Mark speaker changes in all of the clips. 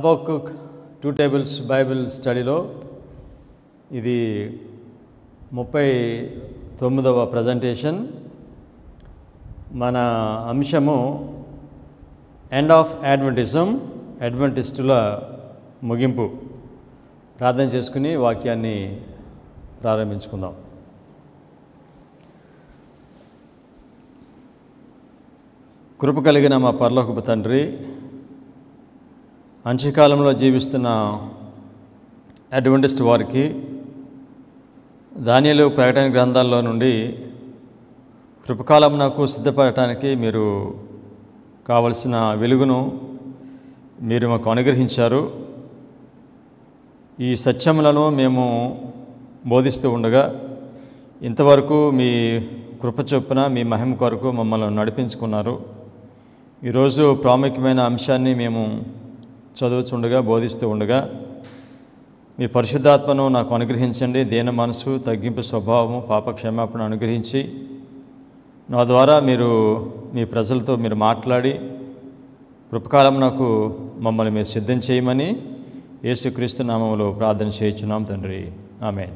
Speaker 1: హబక్కూక్ 2 tables Bible స్టడీలో ఇది 39వ presentation. మన అంశము ఎండ్ ఆఫ్ అడ్వెంటిజం, అడ్వెంటిస్టుల ముగింపు. ప్రార్థన చేసుకుని వాక్యాన్ని ప్రారంభించుకుందాం. కృప కలిగిన మా పరలోకపు తండ్రి, అంత్యకాలంలో జీవిస్తున్న అడ్వెంటిస్ట్ వారికి దానియేలు ప్రకటన గ్రంథాల్లో నుండి కృపకాలం నాకు సిద్ధపడటానికి మీరు కావలసిన వెలుగును మీరు మాకు అనుగ్రహించారు. ఈ సత్యములను మేము బోధిస్తూ ఉండగా ఇంతవరకు మీ కృప చొప్పున మీ మహిమ కొరకు మమ్మల్ని నడిపించుకున్నారు. ఈరోజు ప్రాముఖ్యమైన అంశాన్ని మేము చదువుతుండగా బోధిస్తూ ఉండగా మీ పరిశుద్ధాత్మను నాకు అనుగ్రహించండి. దీన మనసు, తగ్గింపు స్వభావము, పాప క్షమాపణ అనుగ్రహించి నా ద్వారా మీరు మీ ప్రజలతో మీరు మాట్లాడి కృపకాలం నాకు మమ్మల్ని మీరు సిద్ధం చేయమని యేసుక్రీస్తు నామములో ప్రార్థన చేయుచున్నాం తండ్రి, ఆమేన్.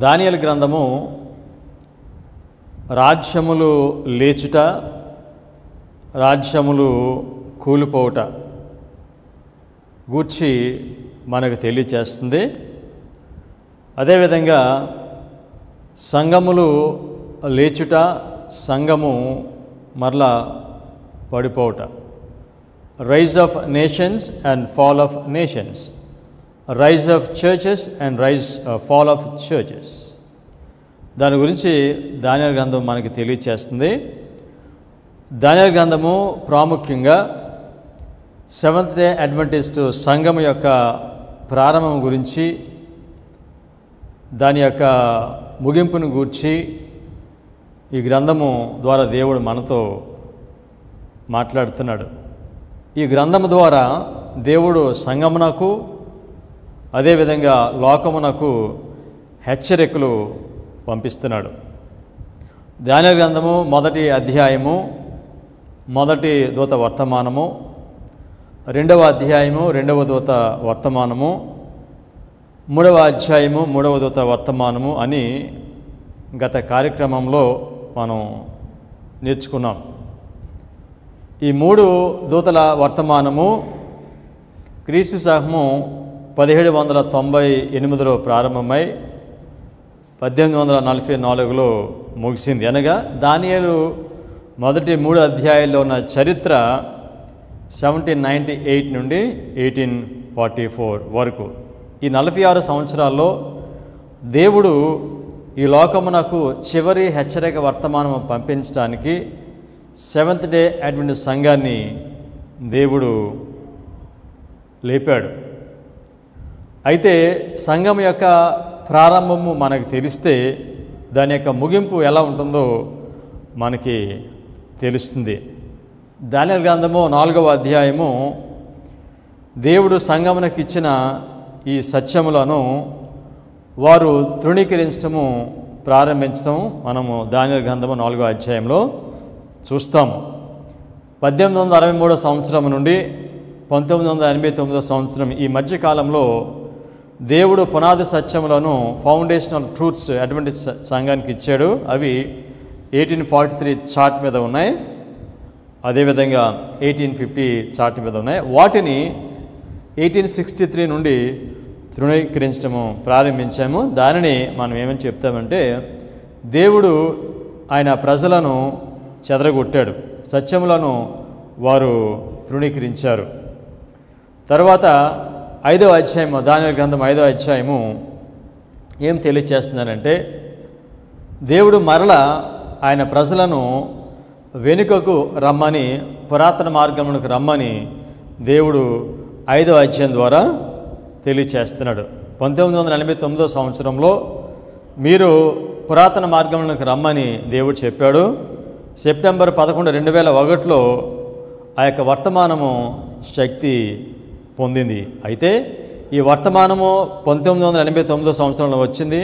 Speaker 1: దానియేలు గ్రంథము రాజ్యములు లేచుట, రాజ్యములు కూలిపోవుట గూర్చి మనకు తెలియచేస్తుంది. అదేవిధంగా సంఘములు లేచుట, సంఘము మరలా పడిపోవుట. Rise of nations and fall of nations, rise of churches and fall of churches. దాని గురించి దానియేలు గ్రంథం మనకి తెలియచేస్తుంది. దానియేలు గ్రంథము ప్రాముఖ్యంగా సెవెంత్ డే అడ్వెంటిస్ట్ సంఘం యొక్క ప్రారంభం గురించి, దాని యొక్క ముగింపును గూర్చి ఈ గ్రంథము ద్వారా దేవుడు మనతో మాట్లాడుతున్నాడు. ఈ గ్రంథము ద్వారా దేవుడు సంఘమునకు అదేవిధంగా లోకమునకు హెచ్చరికలు పంపిస్తున్నాడు. దానియేలు గ్రంథము మొదటి అధ్యాయము మొదటి దూత వర్తమానము, రెండవ అధ్యాయము రెండవ దూత వర్తమానము, మూడవ అధ్యాయము మూడవ దూత వర్తమానము అని గత కార్యక్రమంలో మనం నేర్చుకున్నాం. ఈ మూడు దూతల వర్తమానము క్రీస్తు శకము 1798లో ప్రారంభమై 1844లో ముగిసింది. అనగా దానియేలు మొదటి 3 అధ్యాయాల్లో ఉన్న చరిత్ర 1798 నుండి 1844 వరకు. ఈ 46 సంవత్సరాల్లో దేవుడు ఈ లోకమునకు చివరి హెచ్చరిక వర్తమానం పంపించడానికి సెవెంత్ డే అడ్వెంటిస్ట్ సంఘాన్ని దేవుడు లేపాడు. అయితే సంఘం యొక్క ప్రారంభము మనకు తెలిస్తే దాని యొక్క ముగింపు ఎలా ఉంటుందో మనకి తెలుస్తుంది. దానియేలు గ్రంథము 4వ అధ్యాయము దేవుడు సంఘమునకు ఇచ్చిన ఈ సత్యములను వారు తృణీకరించడము ప్రారంభించడం మనము దానియేలు గ్రంథము 4వ అధ్యాయంలో చూస్తాము. 1863 సంవత్సరం నుండి 1989 సంవత్సరం ఈ మధ్యకాలంలో దేవుడు పునాది సత్యములను, ఫౌండేషనల్ ట్రూత్స్ అడ్వెంటిస్ట్ సంఘానికి ఇచ్చాడు. అవి 1843 చార్ట్ మీద ఉన్నాయి, అదేవిధంగా 1850 చార్ట్ మీద ఉన్నాయి. వాటిని 1863 నుండి తృణీకరించడము ప్రారంభించాము. దానిని మనం ఏమని చెప్తామంటే దేవుడు ఆయన ప్రజలను చెదరగొట్టాడు, సత్యములను వారు తృణీకరించారు. తర్వాత 5వ అధ్యాయము, దానియేలు గ్రంథం 5వ అధ్యాయము ఏం తెలియచేస్తున్నానంటే దేవుడు మరల ఆయన ప్రజలను వెనుకకు రమ్మని, పురాతన మార్గములకు రమ్మని దేవుడు 5వ అధ్యాయం ద్వారా తెలియచేస్తున్నాడు. 1989 సంవత్సరంలో మీరు పురాతన మార్గములకు రమ్మని దేవుడు చెప్పాడు. సెప్టెంబర్ 11, 2001లో ఆ యొక్క వర్తమానము శక్తి పొందింది. అయితే ఈ వర్తమానము 1989 సంవత్సరంలో వచ్చింది.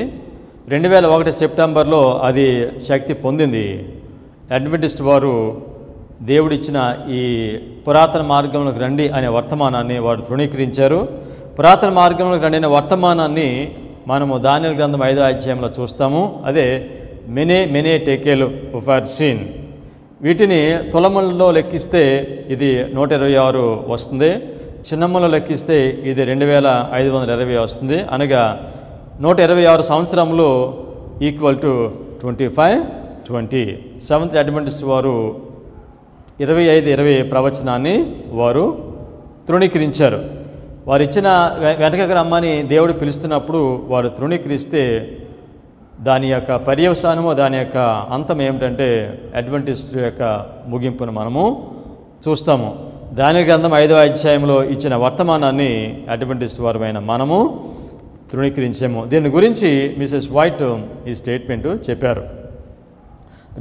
Speaker 1: 2001 సెప్టెంబర్లో అది శక్తి పొందింది. అడ్వెంటిస్ట్ వారు దేవుడిచ్చిన ఈ పురాతన మార్గంలోకి రండి అనే వర్తమానాన్ని వారు తృణీకరించారు. పురాతన మార్గంలోకి రండి అనే వర్తమానాన్ని మనము దానియేలు గ్రంథం 5వ అధ్యాయంలో చూస్తాము. అదే మెనే టెకేలు ఫర్ సీన్. వీటిని తులములలో లెక్కిస్తే ఇది 126 వస్తుంది. చిన్నమ్మలో లెక్కిస్తే ఇది 2520 వస్తుంది. అనగా 126 సంవత్సరంలో ఈక్వల్ టు 25-20. సెవెంత్ అడ్వెంటిస్ట్ వారు 25-20 ప్రవచనాన్ని వారు తృణీకరించారు. వారు ఇచ్చిన వెనకకు రమ్మని దేవుడు పిలుస్తున్నప్పుడు వారు తృణీకరిస్తే దాని యొక్క పర్యవసానము, దాని యొక్క అంతం ఏమిటంటే అడ్వెంటిస్ట్ యొక్క ముగింపును మనము చూస్తాము. దానియేలు గ్రంథం 5వ అధ్యాయంలో ఇచ్చిన వర్తమానాన్ని అడ్వెంటిస్ట్ వారమైన మనము తృణీకరించాము. దీని గురించి మిసెస్ వైట్ ఈ స్టేట్మెంటు చెప్పారు.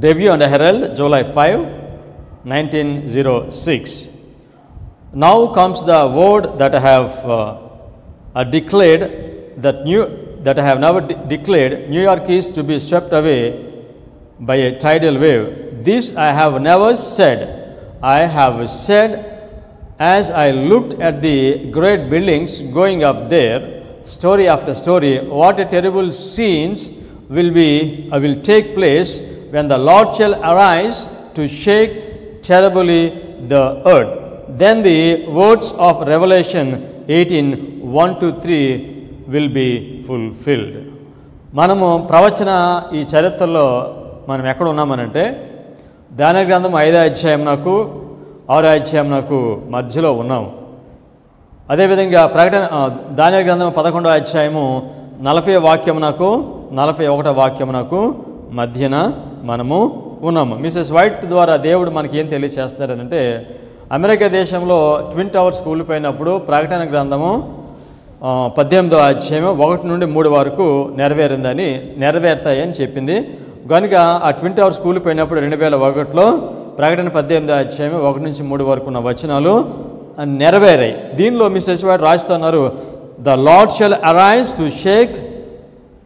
Speaker 1: Review and Herald, July 5, 1906. Now comes the word that I have declared, that I have never declared. New York is to be swept away by a tidal wave. This I have never said. I have said as I looked at the great buildings going up there, story after story, what a terrible scenes will take place when the Lord shall arise to shake terribly the earth. Then the words of Revelation 18:1-3 will be fulfilled. మనము ప్రవచన ఈ చరిత్రలో మనం ఎక్కడ ఉన్నామనంటే దానియేలు గ్రంథం 5వ అధ్యాయంకు 6వ అధ్యాయంకు మధ్యలో ఉన్నాము. అదేవిధంగా దానియేలు గ్రంథం 11వ అధ్యాయము 40వ వాక్యమునకు 41వ వాక్యమునకు మధ్యన మనము ఉన్నాము. మిసెస్ వైట్ ద్వారా దేవుడు మనకి ఏం తెలియచేస్తున్నారంటే అమెరికా దేశంలో ట్విన్ టవర్స్ కూలిపోయినప్పుడు ప్రకటన గ్రంథము 18వ అధ్యాయం 1-3 వరకు నెరవేరుతాయని చెప్పింది. కనుక ఆ ట్విన్ టవర్స్ కూలిపోయినప్పుడు 2001లో ప్రకటన 18వ అధ్యాయం 1-3 వరకు ఉన్న వచనాలు నెరవేరాయి. దీనిలో మిసెస్ వైట్ రాస్తున్నారు, the Lord shall arise to shake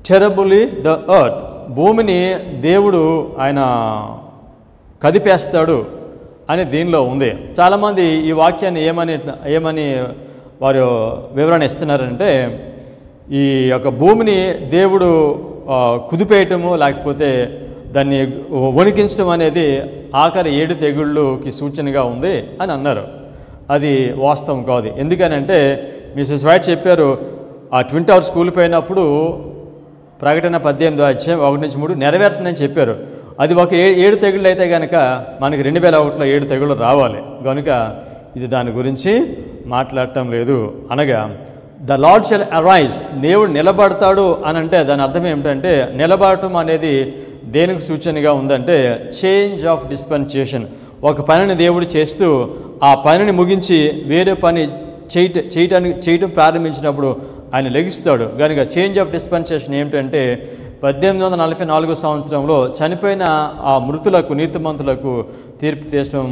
Speaker 1: terribly the earth. భూమిని దేవుడు ఆయన కదిపేస్తాడు అని దీనిలో ఉంది. చాలామంది ఈ వాక్యాన్ని ఏమని వారు వివరణ ఇస్తున్నారంటే ఈ యొక్క భూమిని దేవుడు కుదిపేయటము లేకపోతే దాన్ని వణికించడం అనేది ఆఖరి 7 తెగుళ్ళకి సూచనగా ఉంది అని అన్నారు. అది వాస్తవం కాదు. ఎందుకనంటే మిసెస్ వైట్ చెప్పారు ఆ ట్విన్ టవర్స్ కూలిపోయినప్పుడు ప్రకటన 18వ అధ్యాయం 1-3 నెరవేరుతుందని చెప్పారు. అది ఒక 7 తెగుళ్ళు అయితే కనుక మనకి 2001లో 7 తెగుళ్ళు రావాలి. కనుక ఇది దాని గురించి మాట్లాడటం లేదు. అనగా ద లార్డ్ షల్ అరైజ్, దేవుడు నిలబడతాడు అని అంటే దాని అర్థం ఏమిటంటే నిలబడటం అనేది దేనికి సూచనగా ఉందంటే చేంజ్ ఆఫ్ డిస్పెన్సేషన్. ఒక పనిని దేవుడు చేస్తూ ఆ పనిని ముగించి వేరే పని చేయటం ప్రారంభించినప్పుడు ఆయన లెగిస్తాడు. కనుక చేంజ్ ఆఫ్ డిస్పెన్సేషన్ ఏమిటంటే 1844 సంవత్సరంలో చనిపోయిన ఆ మృతులకు నీతిమంతులకు తీర్పు తీర్చడం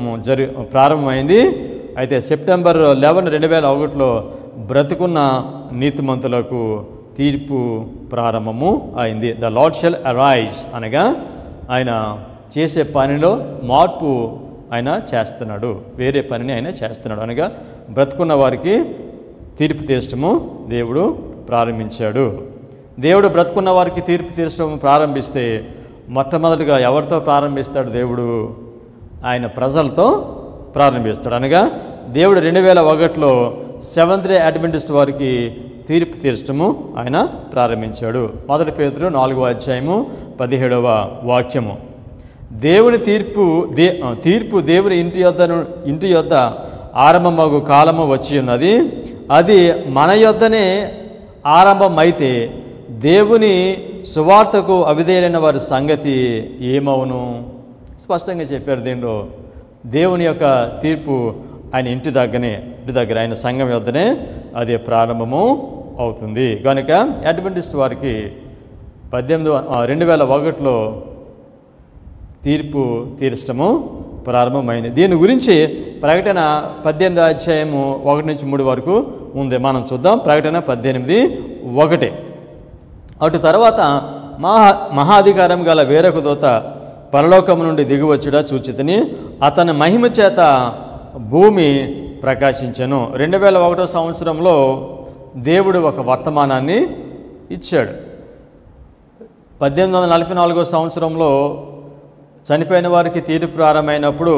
Speaker 1: ప్రారంభమైంది. అయితే సెప్టెంబర్ 11, 2001లో బ్రతుకున్న నీతిమంతులకు తీర్పు ప్రారంభము అయింది. ద లార్డ్ షల్ అరైజ్ అనగా ఆయన చేసే పనిలో మార్పు ఆయన చేస్తున్నాడు, వేరే పనిని ఆయన చేస్తున్నాడు. అనగా బ్రతుకున్న వారికి తీర్పు తీర్చడము దేవుడు ప్రారంభించాడు. దేవుడు బ్రతుకున్న వారికి తీర్పు తీర్చడం ప్రారంభిస్తే మొట్టమొదటిగా ఎవరితో ప్రారంభిస్తాడు? దేవుడు ఆయన ప్రజలతో ప్రారంభిస్తాడు. అనగా దేవుడు 2001లో సెవెంత్ డే అడ్వెంటిస్ట్ వారికి తీర్పు తీర్చడము ఆయన ప్రారంభించాడు. 1 పేతురు 4వ అధ్యాయము 17వ వాక్యము. దేవుని తీర్పు దేవుని ఇంటి యొద్ద ఆరంభమగు కాలము వచ్చి ఉన్నది. అది మన యొద్దనే ఆరంభమైతే దేవుని సువార్తకు అవిధేయులైన వారి సంగతి ఏమవును? స్పష్టంగా చెప్పారు. దీనిలో దేవుని యొక్క తీర్పు ఆయన ఇంటి దగ్గర ఆయన సంఘం యొద్దనే అది ప్రారంభము అవుతుంది. కనుక అడ్వెంటిస్ట్ వారికి 2001లో తీర్పు తీర్చడము ప్రారంభమైంది. దీని గురించి ప్రకటన 18వ అధ్యాయము 1-3 వరకు ఉంది. మనం చూద్దాం. ప్రకటన 18:1. అటు తర్వాత మహాధికారం గల వేరొక దూత పరలోకము నుండి దిగివచ్చుట చూచితిని. అతని మహిమ చేత భూమి ప్రకాశించెను. 2001 సంవత్సరంలో దేవుడు ఒక వర్తమానాన్ని ఇచ్చాడు. 1844 సంవత్సరంలో చనిపోయిన వారికి తీర్పు ప్రారంభమైనప్పుడు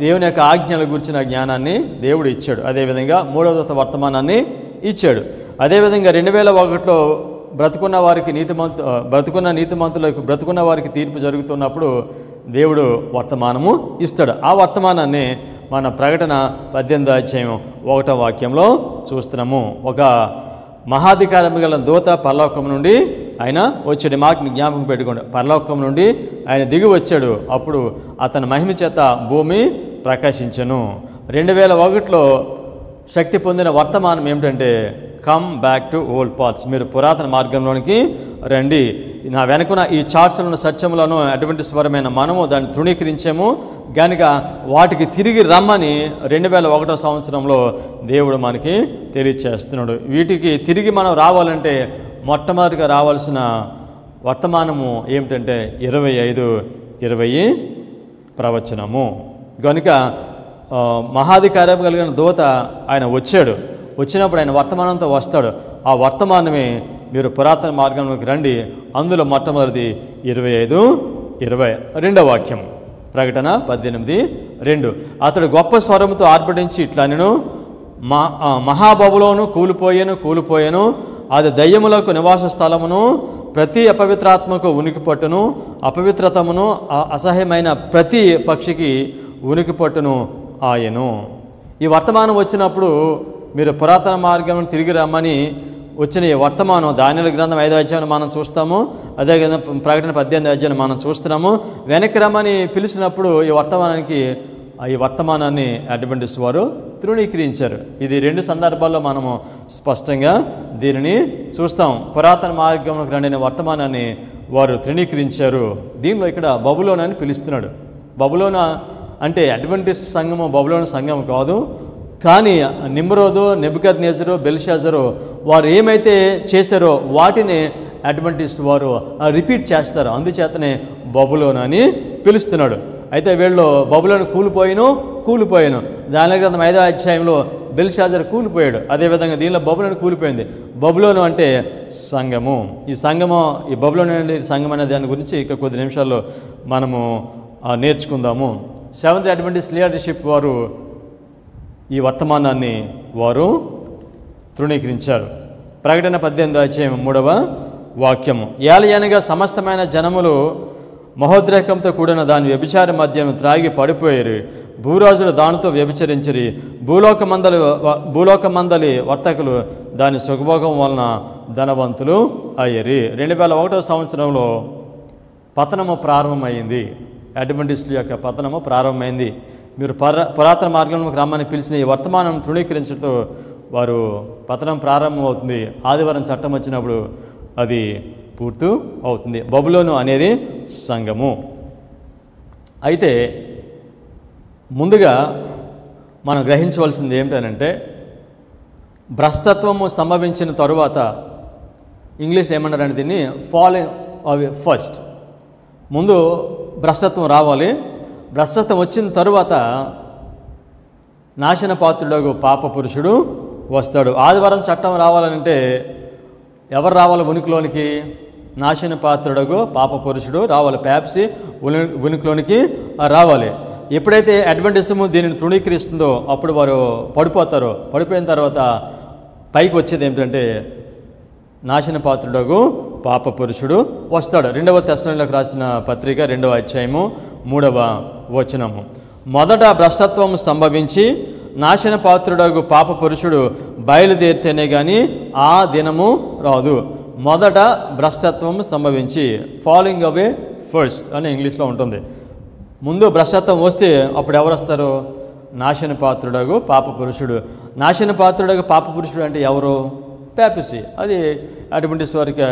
Speaker 1: దేవుని యొక్క ఆజ్ఞల గురించిన జ్ఞానాన్ని దేవుడు ఇచ్చాడు. అదేవిధంగా మూడవ దూత వర్తమానాన్ని ఇచ్చాడు. అదేవిధంగా 2001లో బ్రతుకున్న నీతిమంతులకు బ్రతుకున్న వారికి తీర్పు జరుగుతున్నప్పుడు దేవుడు వర్తమానము ఇస్తాడు. ఆ వర్తమానాన్ని మన ప్రకటన 18 వాక్యంలో చూస్తున్నాము. ఒక మహాధికారం గల దూత పరలోకం నుండి ఆయన వచ్చాడు. మాకు జ్ఞాపకం పెట్టుకోండి, పరలోకం నుండి ఆయన దిగి వచ్చాడు. అప్పుడు అతని మహిమ చేత భూమి ప్రకాశించెను. 2001లో శక్తి పొందిన వర్తమానం ఏమిటంటే come back to old paths, మీరు పురాతన మార్గంలోనికి రండి. నా వెనుకన ఈ చార్ట్స్లను సత్యములను అటువంటి స్వరమైన మనము దాన్ని తృణీకరించాము కనుక వాటికి తిరిగి రమ్మని 2001 సంవత్సరంలో దేవుడు మనకి తెలియచేస్తున్నాడు. వీటికి తిరిగి మనం రావాలంటే మొట్టమొదటిగా రావాల్సిన వర్తమానము ఏమిటంటే 25:20 ప్రవచనము. కనుక మహాధికారం కలిగిన దూత ఆయన వచ్చాడు. వచ్చినప్పుడు ఆయన వర్తమానంతో వస్తాడు. ఆ వర్తమానమే మీరు పురాతన మార్గంలోకి రండి. అందులో మొట్టమొదటిది 25:20 రెండవ వాక్యం. ప్రకటన 18:2. అతడు గొప్ప స్వరముతో ఆర్భటించి ఇట్లా నేను మహాబబులోను కూలిపోయాను, అది దయ్యములకు నివాస స్థలమును, ప్రతి అపవిత్రాత్మకు ఉనికి పట్టును, అపవిత్రతమును అసహ్యమైన ప్రతి పక్షికి ఉనికి పట్టును ఆయను. ఈ వర్తమానం వచ్చినప్పుడు మీరు పురాతన మార్గం తిరిగి రమ్మని వచ్చిన ఈ వర్తమానం దానియేలు గ్రంథం 5వ అధ్యాయం మనం చూస్తాము. అదేవిధంగా ప్రకటన 18వ అధ్యాయం మనం చూస్తున్నాము. వెనక్కి రమ్మని పిలిచినప్పుడు ఈ వర్తమానాన్ని అడ్వెంటిస్ట్ వారు తృణీకరించారు. ఇది 2 సందర్భాల్లో మనము స్పష్టంగా దీనిని చూస్తాం. పురాతన మార్గంలోకి రండిన వర్తమానాన్ని వారు తృణీకరించారు. దీనిలో ఇక్కడ బబులోను అని పిలుస్తున్నాడు. బబులోన అంటే అడ్వెంటిస్ట్ సంఘము బబులోను సంఘం కాదు. కానీ నిమ్రోదు, నెబుకద్నెజరు, బెల్షాజరు వారు ఏమైతే చేశారో వాటిని అడ్వెంటిస్ట్ వారు రిపీట్ చేస్తారు. అందుచేతనే బబులోను అని పిలుస్తున్నాడు. అయితే వీళ్ళు బబులోను కూలిపోయాను. దానియేలు గ్రంథం 5వ అధ్యాయంలో బెల్షాజర్ కూలిపోయాడు. అదేవిధంగా దీనిలో బబులోను కూలిపోయింది. బబులోను అంటే సంఘము. ఈ బబులోను అనేది సంఘం అనే దాని గురించి ఇక కొద్ది నిమిషాల్లో మనము నేర్చుకుందాము. సెవెంత్ అడ్వెంటిస్ట్ లీడర్షిప్ వారు ఈ వర్తమానాన్ని వారు తృణీకరించారు. ప్రకటన 18వ అధ్యాయం 3వ వాక్యము. ఏలయనగా సమస్తమైన జనములు మహోద్రేకంతో కూడిన దాని వ్యభిచార మద్యము త్రాగి పడిపోయారు. భూరాజులు దానితో వ్యభిచరించిరి. భూలోకమందలి వర్తకులు దాని సుఖభోగం వలన ధనవంతులు అయ్యరి. 2001 సంవత్సరంలో పతనము ప్రారంభమైంది. అడ్వెంటిస్టుల యొక్క పతనము ప్రారంభమైంది. మీరు పురాతన మార్గంలోకి రమ్మని పిలిచిన ఈ వర్తమానం తృణీకరించడంతో వారు పతనం ప్రారంభమవుతుంది. ఆదివారం చట్టం వచ్చినప్పుడు అది పూర్తి అవుతుంది. బబులోను అనేది సంఘము. అయితే ముందుగా మనం గ్రహించవలసింది ఏమిటనంటే భ్రష్టత్వము సంభవించిన తరువాత ఇంగ్లీష్లో ఏమన్నారంటే దీన్ని ఫాలోయింగ్ అవి ఫస్ట్. ముందు భ్రష్టత్వం రావాలి. భ్రష్టత్వం వచ్చిన తరువాత నాశన పాత్రుడు పాప పురుషుడు వస్తాడు. ఆదివారం చట్టం రావాలంటే ఎవరు రావాలి ఉనికిలోనికి? నాశన పాత్రుడు పాప పురుషుడు రావాలి. ప్యాప్సి ఉనికిలోనికి రావాలి. ఎప్పుడైతే అడ్వెంటిజము దీనిని తృణీకరిస్తుందో అప్పుడు వారు పడిపోతారు. పడిపోయిన తర్వాత పైకి వచ్చేది ఏమిటంటే నాశన పాత్రుడు పాప పురుషుడు వస్తాడు. 2వ తెస్సలోనికీయులకు రాసిన పత్రిక 2వ అధ్యాయము 3వ వచనము. మొదట భ్రష్టత్వం సంభవించి నాశన పాత్రుడు పాప పురుషుడు బయలుదేరితేనే కానీ ఆ దినము రాదు. మొదట భ్రష్టత్వం సంభవించి, ఫాలోయింగ్ అవే ఫస్ట్ అని ఇంగ్లీష్లో ఉంటుంది. ముందు భ్రష్టత్వం వస్తే అప్పుడు ఎవరు వస్తారు? నాశన పాత్రుడు పాప పురుషుడు. నాశన పాత్రుడు పాప పురుషుడు అంటే ఎవరు? ప్యాపసీ. అది అడ్వెంటిస్ట్ వారికి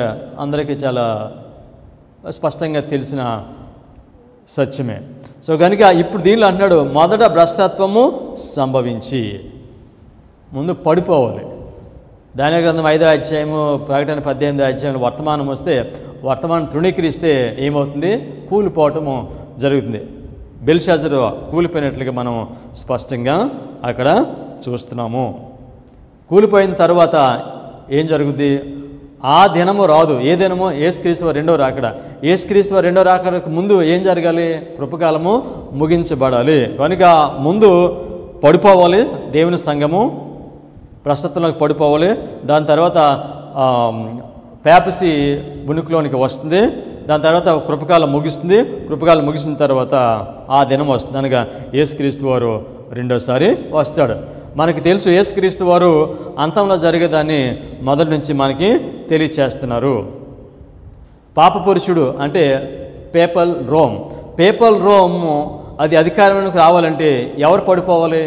Speaker 1: అందరికీ చాలా స్పష్టంగా తెలిసిన సత్యమే. సో కనుక ఇప్పుడు దీనిలో అంటున్నాడు మొదట భ్రష్టత్వము సంభవించి, ముందు పడిపోవాలి. దానియేలు గ్రంథం 5వ అధ్యాయము, ప్రకటన 18వ అధ్యాయంలో వర్తమానం వస్తే వర్తమానం తృణీకరిస్తే ఏమవుతుంది? కూలిపోవటము జరుగుతుంది. బెల్షాజరు కూలిపోయినట్లుగా మనం స్పష్టంగా అక్కడ చూస్తున్నాము. కూలిపోయిన తర్వాత ఏం జరుగుద్ది? ఆ దినము రాదు. ఏ దినము? యేసుక్రీస్తు రెండో రాకడ. యేసుక్రీస్తు రెండో రాకడకు ముందు ఏం జరగాలి? కృపకాలము ముగించబడాలి. కనుక ముందు పడిపోవాలి దేవుని సంఘము, ప్రస్తుతంలోకి పడిపోవాలి. దాని తర్వాత పేపసీ ఉనికిలోనికి వస్తుంది. దాని తర్వాత కృపకాలం ముగిస్తుంది. కృపకాలం ముగిసిన తర్వాత ఆ దినం వస్తుంది, అనగా యేసుక్రీస్తు వారు రెండోసారి వస్తాడు. మనకి తెలుసు యేసుక్రీస్తు వారు అంతంలో జరిగేదాన్ని మొదటి నుంచి మనకి తెలియచేస్తున్నారు. పాపపురుషుడు అంటే పేపల్ రోమ్. పేపల్ రోమ్ అది అధికారంలోకి రావాలంటే ఎవరు పడిపోవాలి?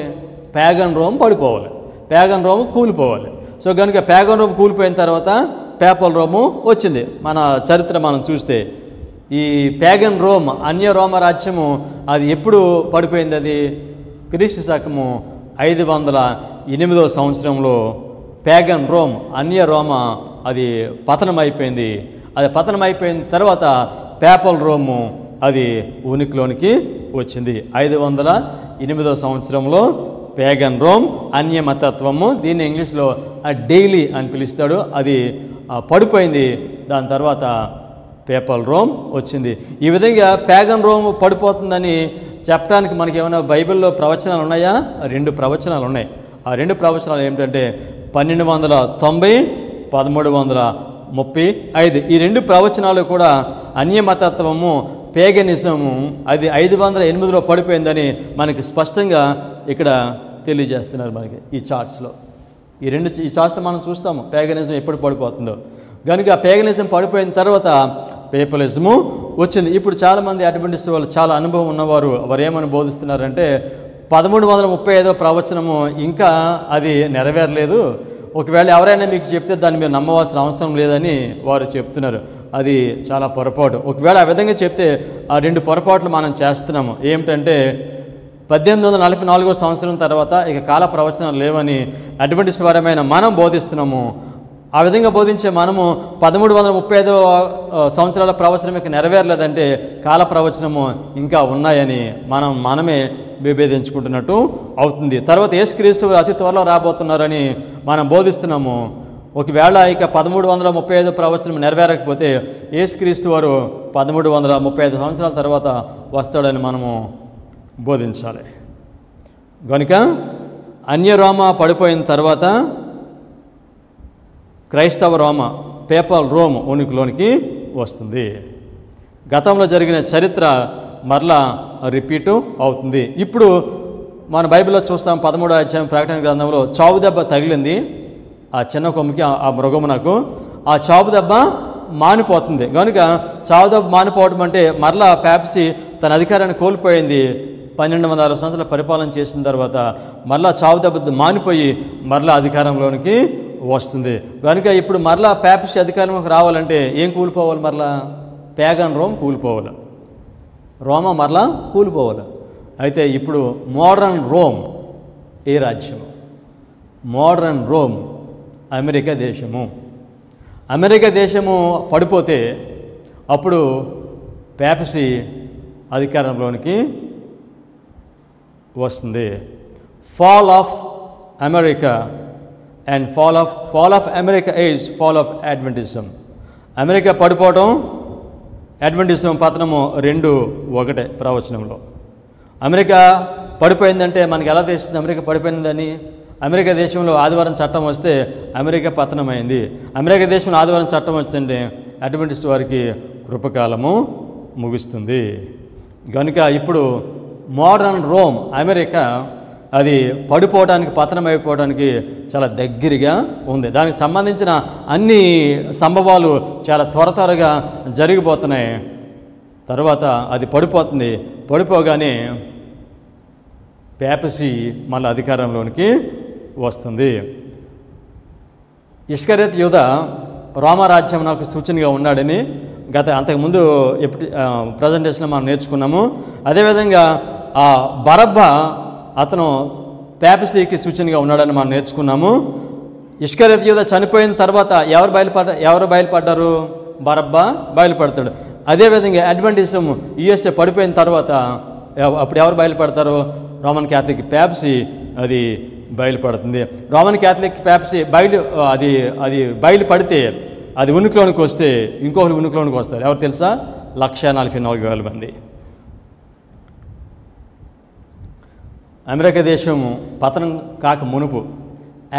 Speaker 1: ప్యాగన్ రోమ్ పడిపోవాలి, ప్యాగన్ రోమ్ కూలిపోవాలి. సో కనుక ప్యాగన్ రోమ్ కూలిపోయిన తర్వాత పేపల్ రోము వచ్చింది. మన చరిత్ర మనం చూస్తే ఈ ప్యాగన్ రోమ్, అన్య రోమ రాజ్యము అది ఎప్పుడు పడిపోయింది? అది క్రీస్తు శకము 508వ సంవత్సరంలో ప్యాగన్ రోమ్, అన్య రోమ అది పతనం అయిపోయింది. అది పతనం అయిపోయిన తర్వాత పేపల్ రోము అది ఉనికిలోనికి వచ్చింది. 508వ సంవత్సరంలో ప్యాగన్ రోమ్, అన్యమతత్వము, దీన్ని ఇంగ్లీష్లో డైలీ అని పిలుస్తాడు, అది పడిపోయింది. దాని తర్వాత పేపల్ రోమ్ వచ్చింది. ఈ విధంగా ప్యాగన్ రోమ్ పడిపోతుందని చెప్పడానికి మనకి ఏమైనా బైబిల్లో ప్రవచనాలు ఉన్నాయా? 2 ప్రవచనాలు ఉన్నాయి. ఆ 2 ప్రవచనాలు ఏమిటంటే 1290, 1335. ఈ 2 ప్రవచనాలు కూడా అన్యమతత్వము, పేగనిజము అది 508లో పడిపోయిందని మనకి స్పష్టంగా ఇక్కడ తెలియజేస్తున్నారు. మనకి ఈ చార్ట్స్లో ఈ చార్ట్స్ మనం చూస్తాము పేగనిజం ఎప్పుడు పడిపోతుందో. కనుక పేగనిజం పడిపోయిన తర్వాత పేపలిజము వచ్చింది. ఇప్పుడు చాలామంది అడ్వెంటిస్ట్ వాళ్ళు, చాలా అనుభవం ఉన్నవారు, వారు ఏమని బోధిస్తున్నారంటే 1335వ ప్రవచనము ఇంకా అది నెరవేరలేదు, ఒకవేళ ఎవరైనా మీకు చెప్తే దాన్ని మీరు నమ్మవలసిన అవసరం లేదని వారు చెప్తున్నారు. అది చాలా పొరపాటు. ఒకవేళ ఆ విధంగా చెప్తే ఆ 2 పొరపాట్లు మనం చేస్తున్నాము. ఏమిటంటే 1844వ సంవత్సరం తర్వాత ఇక కాల ప్రవచనాలు లేవని అడ్వెంటిస్ట్ వారమైన మనం బోధిస్తున్నాము. ఆ విధంగా బోధించే మనము 1335వ సంవత్సరాల ప్రవచనం ఇక నెరవేరలేదంటే కాల ప్రవచనము ఇంకా ఉన్నాయని మనమే విభేదించుకుంటున్నట్టు అవుతుంది. తర్వాత యేసుక్రీస్తు అతి త్వరలో రాబోతున్నారని మనం బోధిస్తున్నాము. ఒకవేళ ఇక 1335 ప్రవచనం నెరవేరకపోతే యేసుక్రీస్తు వారు 1335 సంవత్సరాల తర్వాత వస్తాడని మనము బోధించాలి. కనుక అన్యరోమ పడిపోయిన తర్వాత క్రైస్తవ రోమ, పేపల్ రోమ్ ఉనికిలోనికి వస్తుంది. గతంలో జరిగిన చరిత్ర మరలా రిపీటు అవుతుంది. ఇప్పుడు మన బైబిల్లో చూస్తాం 13వ అధ్యాయం ప్రకటన గ్రంథంలో చావు దెబ్బ తగిలింది ఆ చిన్న కొమ్ముకి, ఆ మృగమునకు. ఆ చావు దెబ్బ మానిపోతుంది. కనుక చావు దెబ్బ మానిపోవడం అంటే మరలా పేపసీ తన అధికారాన్ని కోల్పోయింది. 1260 సంవత్సరాల పరిపాలన చేసిన తర్వాత మరలా చావు దెబ్బ మానిపోయి మరలా అధికారంలోనికి వస్తుంది. కనుక ఇప్పుడు మరలా పేపసీ అధికారంలోకి రావాలంటే ఏం కూలిపోవాలి? మరలా ప్యాగన్ రోమ్ కూలిపోవాలి, రోమా మరలా కూలిపోవాలి. అయితే ఇప్పుడు మోడర్న్ రోమ్ ఏ రాజ్యము? మోడర్న్ రోమ్ అమెరికా దేశము. అమెరికా దేశము పడిపోతే అప్పుడు పేపసీ అధికారంలోనికి వస్తుంది. Fall of America and fall of America is fall of Adventism. America పడిపోవడం, అడ్వెంటిజం పతనము 2 ఒకటే ప్రవచనంలో. అమెరికా పడిపోయిందంటే మనకి ఎలా తెలుస్తుంది అమెరికా పడిపోయిందని? అమెరికా దేశంలో ఆదివారం చట్టం వస్తే అమెరికా పతనమైంది. అమెరికా దేశంలో ఆదివారం చట్టం వస్తుంటే అడ్వెంటిస్ట్ వారికి కృపకాలము ముగుస్తుంది. కనుక ఇప్పుడు మోడర్న్ రోమ్ అమెరికా అది పడిపోవడానికి, పతనమైపోవడానికి చాలా దగ్గరగా ఉంది. దానికి సంబంధించిన అన్ని సంభవాలు చాలా త్వరగా జరిగిపోతున్నాయి. తర్వాత అది పడిపోతుంది. పడిపోగానే పేపసీ మళ్ళీ అధికారంలోనికి వస్తుంది. ఇస్కరియోతు యూదా రోమరాజ్యం నాకు సూచనగా ఉన్నాడని అంతకుముందు ప్రజెంటేషన్లో మనం నేర్చుకున్నాము. అదేవిధంగా ఆ బరబ్బా అతను పేపసీకి సూచనగా ఉన్నాడని మనం నేర్చుకున్నాము. ఇస్కరియోతు యూదా చనిపోయిన తర్వాత ఎవరు బయలుపడ్డారు? బరబ్బా బయలుపడతాడు. అదేవిధంగా అడ్వెంటిజం యుఎస్ఏ పడిపోయిన తర్వాత అప్పుడు ఎవరు బయలుపడతారు? రోమన్ క్యాథలిక్ ప్యాప్సీ అది బయలుపడుతుంది. రోమన్ క్యాథలిక్ ప్యాప్సీ అది బయలుపడితే అది ఉనికిలోనికి వస్తే ఇంకొకరు ఉనికిలోనికి వస్తారు. ఎవరు తెలుసా? 1,44,000 మంది. అమెరికా దేశం పతనం కాక మునుపు,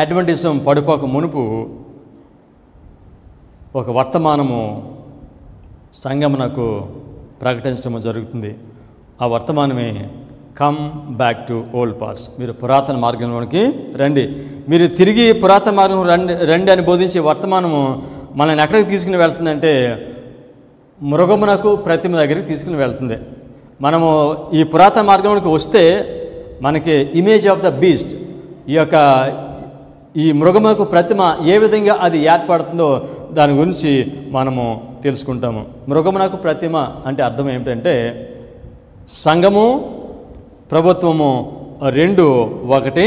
Speaker 1: అడ్వెంటిజం పడిపోక మునుపు ఒక వర్తమానము సంఘమునకు ప్రకటించడం జరుగుతుంది. ఆ వర్తమానమే come back to old paths. మీరు పురాతన మార్గంలోనికి రండి, మీరు తిరిగి పురాతన మార్గం రండి అని బోధించే వర్తమానము మనల్ని ఎక్కడికి తీసుకుని వెళ్తుందంటే మృగమునకు ప్రతిమ దగ్గరికి తీసుకుని వెళ్తుంది. మనము ఈ పురాతన మార్గంలోకి వస్తే మనకి ఇమేజ్ ఆఫ్ ద బీస్ట్, ఈ మృగమునకు ప్రతిమ ఏ విధంగా అది ఏర్పడుతుందో దాని గురించి మనము తెలుసుకుంటాము. మృగమునకు ప్రతిమ అంటే అర్థం ఏమిటంటే సంఘము ప్రభుత్వము రెండు ఒకటి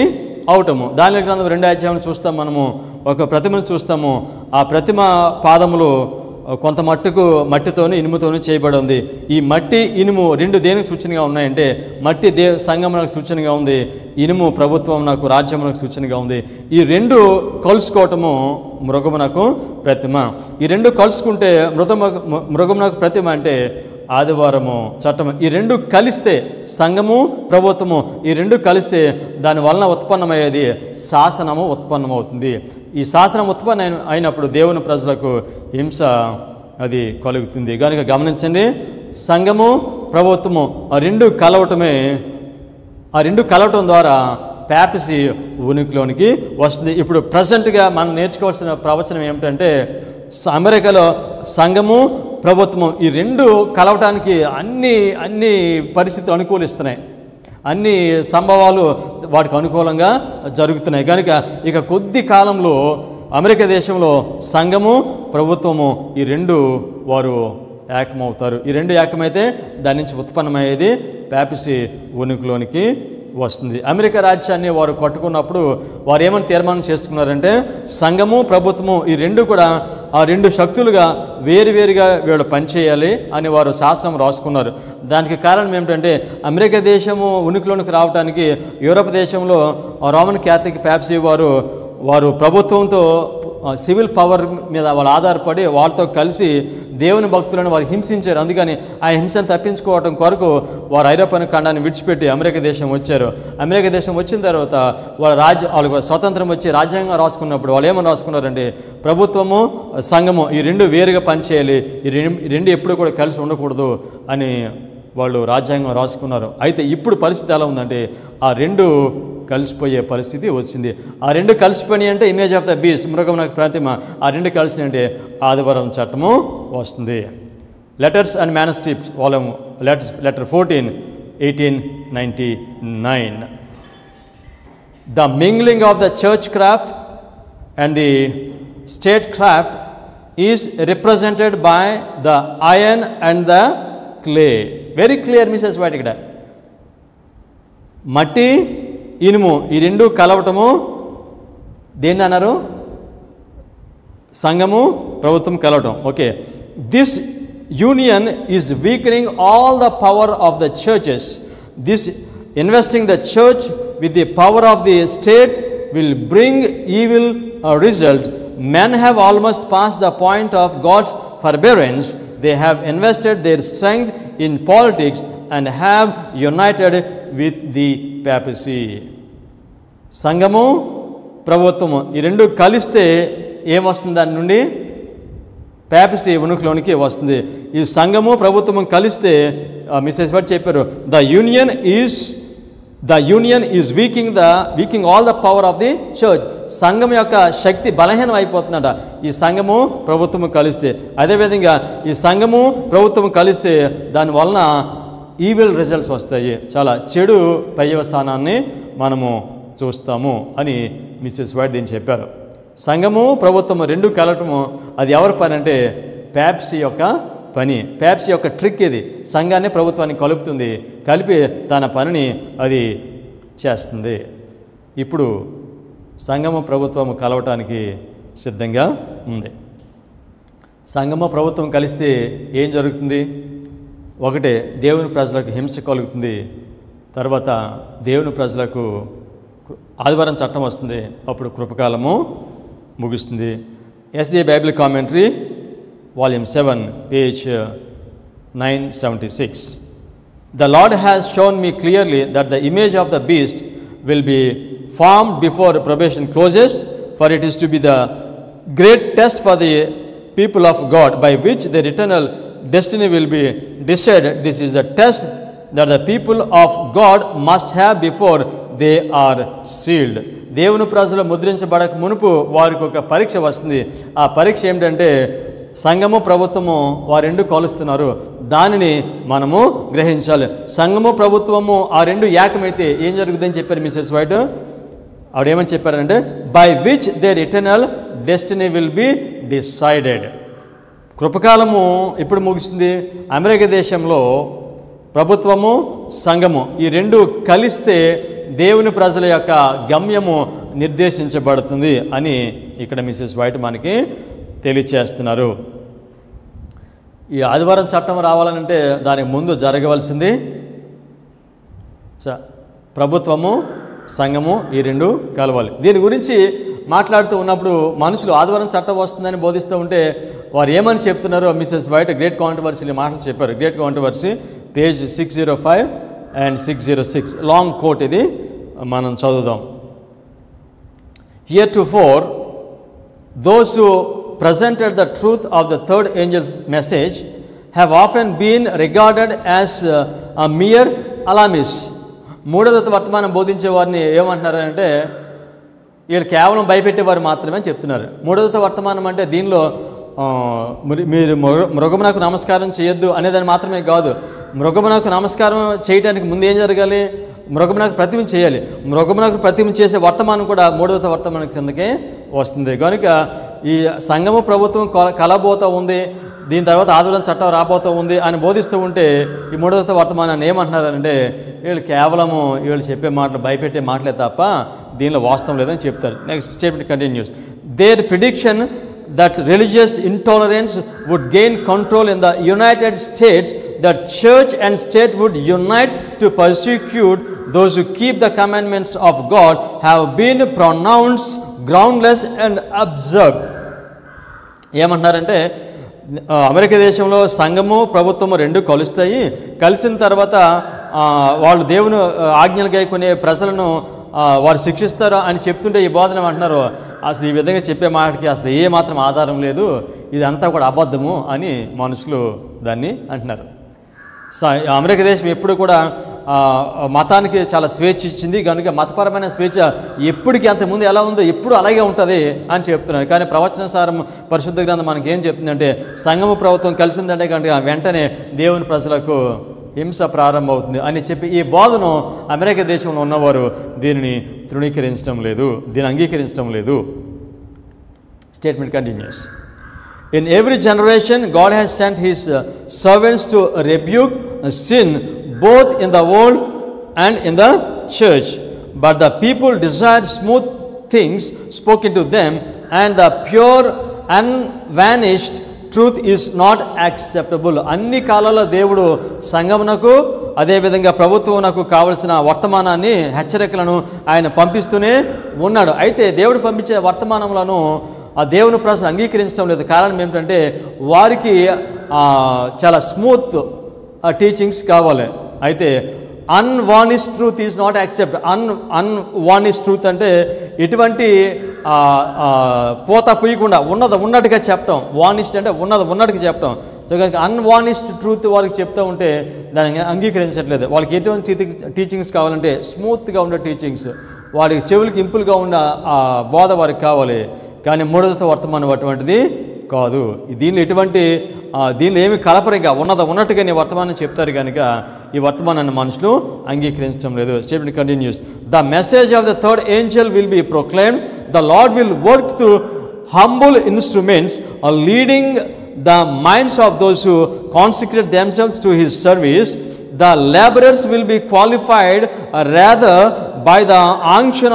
Speaker 1: అవటము. దాని గ్రంథం 2వ అధ్యాయం చూస్తాం. మనము ఒక ప్రతిమను చూస్తాము. ఆ ప్రతిమ పాదములు కొంత మట్టితోని ఇనుముతోని చేయబడి ఉంది. ఈ మట్టి ఇనుము రెండు దేనికి సూచనగా ఉన్నాయంటే మట్టి సంఘమునకు సూచనగా ఉంది, ఇనుము ప్రభుత్వమునకు రాజ్యమునకు సూచనగా ఉంది. ఈ రెండు కలుసుకోవటము మృగమునకు ప్రతిమ. ఈ రెండు కలుసుకుంటే మృగమునకు ప్రతిమ అంటే ఆదివారము చట్టము. ఈ రెండు కలిస్తే సంఘము ప్రభుత్వము ఈ రెండు కలిస్తే దాని వలన ఉత్పన్నమయ్యేది శాసనము ఉత్పన్నమవుతుంది. ఈ శాసనం ఉత్పన్నం అయినప్పుడు దేవుని ప్రజలకు హింస అది కలుగుతుంది. కనుక గమనించండి, సంఘము ప్రభుత్వము ఆ రెండు కలవటం ద్వారా ప్యాపసీ ఉనికిలోనికి వస్తుంది. ఇప్పుడు ప్రజెంట్గా మనం నేర్చుకోవాల్సిన ప్రవచనం ఏమిటంటే అమెరికాలో సంఘము ప్రభుత్వము ఈ రెండు కలవటానికి అన్ని పరిస్థితులు అనుకూలిస్తున్నాయి, అన్ని సంభవాలు వాటికి అనుకూలంగా జరుగుతున్నాయి. కనుక ఇక కొద్ది కాలంలో అమెరికా దేశంలో సంఘము ప్రభుత్వము ఈ రెండు వారు ఏకమవుతారు. ఈ రెండు ఏకమైతే దాని నుంచి ఉత్పన్నమయ్యేది ప్యాపసీ ఉనికిలోనికి వస్తుంది. అమెరికా రాజ్యాన్ని వారు కట్టుకున్నప్పుడు వారు ఏమని తీర్మానం చేసుకున్నారంటే సంఘము ప్రభుత్వము ఈ రెండు కూడా ఆ రెండు శక్తులుగా వేరువేరుగా వీళ్ళు పనిచేయాలి అని వారు శాసనం రాసుకున్నారు. దానికి కారణం ఏమిటంటే అమెరికా దేశము ఉనికిలోనికి రావడానికి యూరప్ దేశంలో రోమన్ క్యాథలిక్ ప్యాప్సీ వారు ప్రభుత్వంతో సివిల్ పవర్ మీద వాళ్ళు ఆధారపడి వాళ్ళతో కలిసి దేవుని భక్తులను వారు హింసించారు. అందుకని ఆ హింసను తప్పించుకోవడం కొరకు వారు ఐరోపా ఖండాన్ని విడిచిపెట్టి అమెరికా దేశం వచ్చారు. అమెరికా దేశం వచ్చిన తర్వాత వాళ్ళకు స్వతంత్రం వచ్చి రాజ్యాంగం రాసుకున్నప్పుడు వాళ్ళు ఏమని రాసుకున్నారంటే ప్రభుత్వము సంఘము ఈ రెండు వేరుగా పనిచేయాలి, ఈ రెండు ఎప్పుడు కూడా కలిసి ఉండకూడదు అని వాళ్ళు రాజ్యాంగం రాసుకున్నారు. అయితే ఇప్పుడు పరిస్థితి ఎలా ఉందంటే ఆ రెండు కలిసిపోయే పరిస్థితి వచ్చింది. ఆ రెండు కలిసిపోయి అంటే ఇమేజ్ ఆఫ్ ద బీస్ట్ మృగమునకు ప్రతిమ, ఆ రెండు కలిసి అంటే ఆదివారం చట్టము వస్తుంది. Letters and manuscripts volume letter 14 1899. The mingling of the church craft and the state craft is represented by the iron and the clay. Very clear Mrs. White ఇక్కడ మట్టి ఇనుము ఈ రెండు కలవటము దేన్ని అన్నారు? సంఘము ప్రభుత్వం కలవటం. Okay, this union is weakening all the power of the churches. This investing the church with the power of the state will bring evil result. Men have almost passed the point of God's forbearance. They have invested their strength in politics and have united with the papacy. సంఘము ప్రభుత్వము ఈ రెండు కలిస్తే ఏమొస్తుంది? దాని నుండి ప్యాపసీ ఉనికిలోనికి వస్తుంది. ఈ సంఘము ప్రభుత్వము కలిస్తే మిస్సెస్ బట్ చెప్పారు the union is weakening all the power of the church. సంఘం యొక్క శక్తి బలహీనం అయిపోతుందట ఈ సంఘము ప్రభుత్వము కలిస్తే. అదేవిధంగా ఈ సంఘము ప్రభుత్వము కలిస్తే దాని వలన ఈవిల్ రిజల్ట్స్ వస్తాయి, చాలా చెడు పర్యవసానాన్ని మనము చూస్తాము అని మిస్సెస్ వైట్ దీన్ని చెప్పారు. సంఘము ప్రభుత్వము రెండు కలవటము అది ఎవరి పని అంటే ప్యాప్సీ యొక్క పని. ప్యాప్సీ యొక్క ట్రిక్ ఇది. సంఘాన్ని ప్రభుత్వాన్ని కలుపుతుంది, కలిపి తన పనిని అది చేస్తుంది. ఇప్పుడు సంఘము ప్రభుత్వము కలవటానికి సిద్ధంగా ఉంది. సంఘము ప్రభుత్వం కలిస్తే ఏం జరుగుతుంది? ఒకటే, దేవుని ప్రజలకు హింస కలుగుతుంది. తర్వాత దేవుని ప్రజలకు ఆదివారం చట్టం వస్తుంది, అప్పుడు కృపకాలము ముగుస్తుంది. SJ Bible commentary volume 7 page 976. The Lord has shown me clearly that the image of the beast will be formed before probation closes, for it is to be the great test for the people of God by which their eternal destiny will be decided. This is the test that the people of God must have before they are sealed. దేవుని ప్రజలు ముద్రించబడక మునుపు వారికి ఒక పరీక్ష వస్తుంది. ఆ పరీక్ష ఏమిటంటే సంఘము ప్రభుత్వము వారు రెండు కలుస్తున్నారు, దానిని మనము గ్రహించాలి. సంఘము ప్రభుత్వము ఆ రెండు ఏకమైతే ఏం జరుగుతుందని చెప్పారు మిసెస్ వైట్. ఆవిడేమని చెప్పారంటే by which their eternal destiny will be decided. కృపకాలము ఇప్పుడు ముగిసింది. అమెరికా దేశంలో ప్రభుత్వము సంఘము ఈ రెండు కలిస్తే దేవుని ప్రజల యొక్క గమ్యము నిర్దేశించబడుతుంది అని ఇక్కడ మిసెస్ వైట్ మనకి తెలియచేస్తున్నారు. ఈ ఆదివారం చట్టం రావాలంటే దానికి ముందు జరగవలసింది ప్రభుత్వము సంఘము ఈ రెండు కలవాలి. దీని గురించి మాట్లాడుతూ ఉన్నప్పుడు మనుషులు ఆదివారం చట్టం వస్తుందని బోధిస్తూ ఉంటే వారు ఏమని చెప్తున్నారో మిసెస్ వైట్ గ్రేట్ కాంట్రవర్సీ మాటలు చెప్పారు. Great Controversy page 605 and 606 long quote, ఇది మనం చదువుదాం. Heretofore those who presented the truth of the third angel's message have often been regarded as a mere alarmists. మూడో దూత వర్తమానం బోధించే వారిని ఏమంటున్నారంటే వీళ్ళు కేవలం భయపెట్టేవారు మాత్రమే అని చెప్తున్నారు. మూడో దూత వర్తమానం అంటే దీనిలో మీరు మృగమునకు నమస్కారం చేయొద్దు అనేదాన్ని మాత్రమే కాదు, మృగమునకు నమస్కారం చేయడానికి ముందు ఏం జరగాలి, మృగమునకు ప్రతిమ చేయాలి. మృగమునకు ప్రతిమ చేసే వర్తమానం కూడా మూడో దూత వర్తమానం కిందకే వస్తుంది. కనుక ఈ సంఘము ప్రభుత్వం కలబోతూ ఉంది, దీని తర్వాత ఆదివారం చట్టం రాబోతూ ఉంది అని బోధిస్తూ ఉంటే ఈ మూడో దూత వర్తమానాన్ని ఏమంటున్నారంటే వీళ్ళు కేవలము వీళ్ళు చెప్పే మాటలు భయపెట్టే మాటలే తప్ప దీనిలో వాస్తవం లేదని చెప్తారు. Next statement continues. There prediction that religious intolerance would gain control in the United States, that church and state would unite to persecute those who keep the commandments of God, have been pronounced groundless and absurd. ఏమంటున్నారంటే America దేశంలో సంఘము ప్రభుత్వము రెండు కలుస్తాయి, కలిసిన తర్వాత వాళ్ళు దేవుని ఆజ్ఞలు గైకొనే ప్రజలను వారు శిక్షిస్తారు అని చెప్తుంటే ఈ బోధన అంటున్నారు అసలు ఈ విధంగా చెప్పే మాటకి అసలు ఏ మాత్రం ఆధారం లేదు, ఇదంతా కూడా అబద్ధము అని మనుషులు దాన్ని అంటున్నారు. అమెరికా దేశం ఎప్పుడు కూడా మతానికి చాలా స్వేచ్ఛ ఇచ్చింది, కనుక మతపరమైన స్వేచ్ఛ ఎప్పటికీ అంతకుముందు ఎలా ఉందో ఎప్పుడు అలాగే ఉంటుంది అని చెప్తున్నారు. కానీ ప్రవచనసారం పరిశుద్ధ గ్రంథం మనకి ఏం చెప్తుందంటే సంఘము ప్రభుత్వం కలిసిందంటే కనుక వెంటనే దేవుని ప్రజలకు హింస ప్రారంభమవుతుంది అని చెప్పి ఈ బోధను అమెరికా దేశంలో ఉన్నవారు దీనిని తృణీకరించడం లేదు, దీన్ని అంగీకరించడం లేదు. Statement continuous. In every generation God has sent his servants to rebuke sin both in the world and in the church, but the people desired smooth things spoken to them, and the pure unvarnished truth is not acceptable. అన్ని కాలాల్లో దేవుడు సంఘమునకు అదేవిధంగా ప్రభుత్వమునకు కావలసిన వర్తమానాన్ని హెచ్చరికలను ఆయన పంపిస్తూనే ఉన్నాడు. అయితే దేవుడు పంపించే వర్తమానములను ఆ దేవుని ప్రజలు అంగీకరించడం లేదు. కారణం ఏమిటంటే వారికి చాలా స్మూత్ టీచింగ్స్ కావాలి. అయితే unvarnished truth is not accept. Unvarnished truth అంటే ఎటువంటి పోత పూయకుండా ఉన్నట్టుగా చెప్పటం. వార్నిష్డ్ అంటే ఉన్నట్టుగా చెప్పటం. సో కనుక అన్వార్నిష్డ్ ట్రూత్ వారికి చెప్తూ ఉంటే దాన్ని అంగీకరించట్లేదు. వాళ్ళకి ఎటువంటి టీచింగ్స్ కావాలంటే స్మూత్గా ఉండే టీచింగ్స్, వారికి చెవులకి ఇంపుల్గా ఉన్న బోధ వారికి కావాలి. కానీ మూడో దూత వర్తమానం అటువంటిది కాదు. దీనిలో ఏమి కలపరిగా ఉన్నట్టుగానే వర్తమానం చెప్తారు కనుక ఈ వర్తమానాన్ని మనుషులు అంగీకరించడం లేదు. Statement continues. The message of the third angel will be proclaimed. The Lord will work through humble instruments leading the minds of those who consecrate themselves to his service. The laborers will be qualified rather by the unction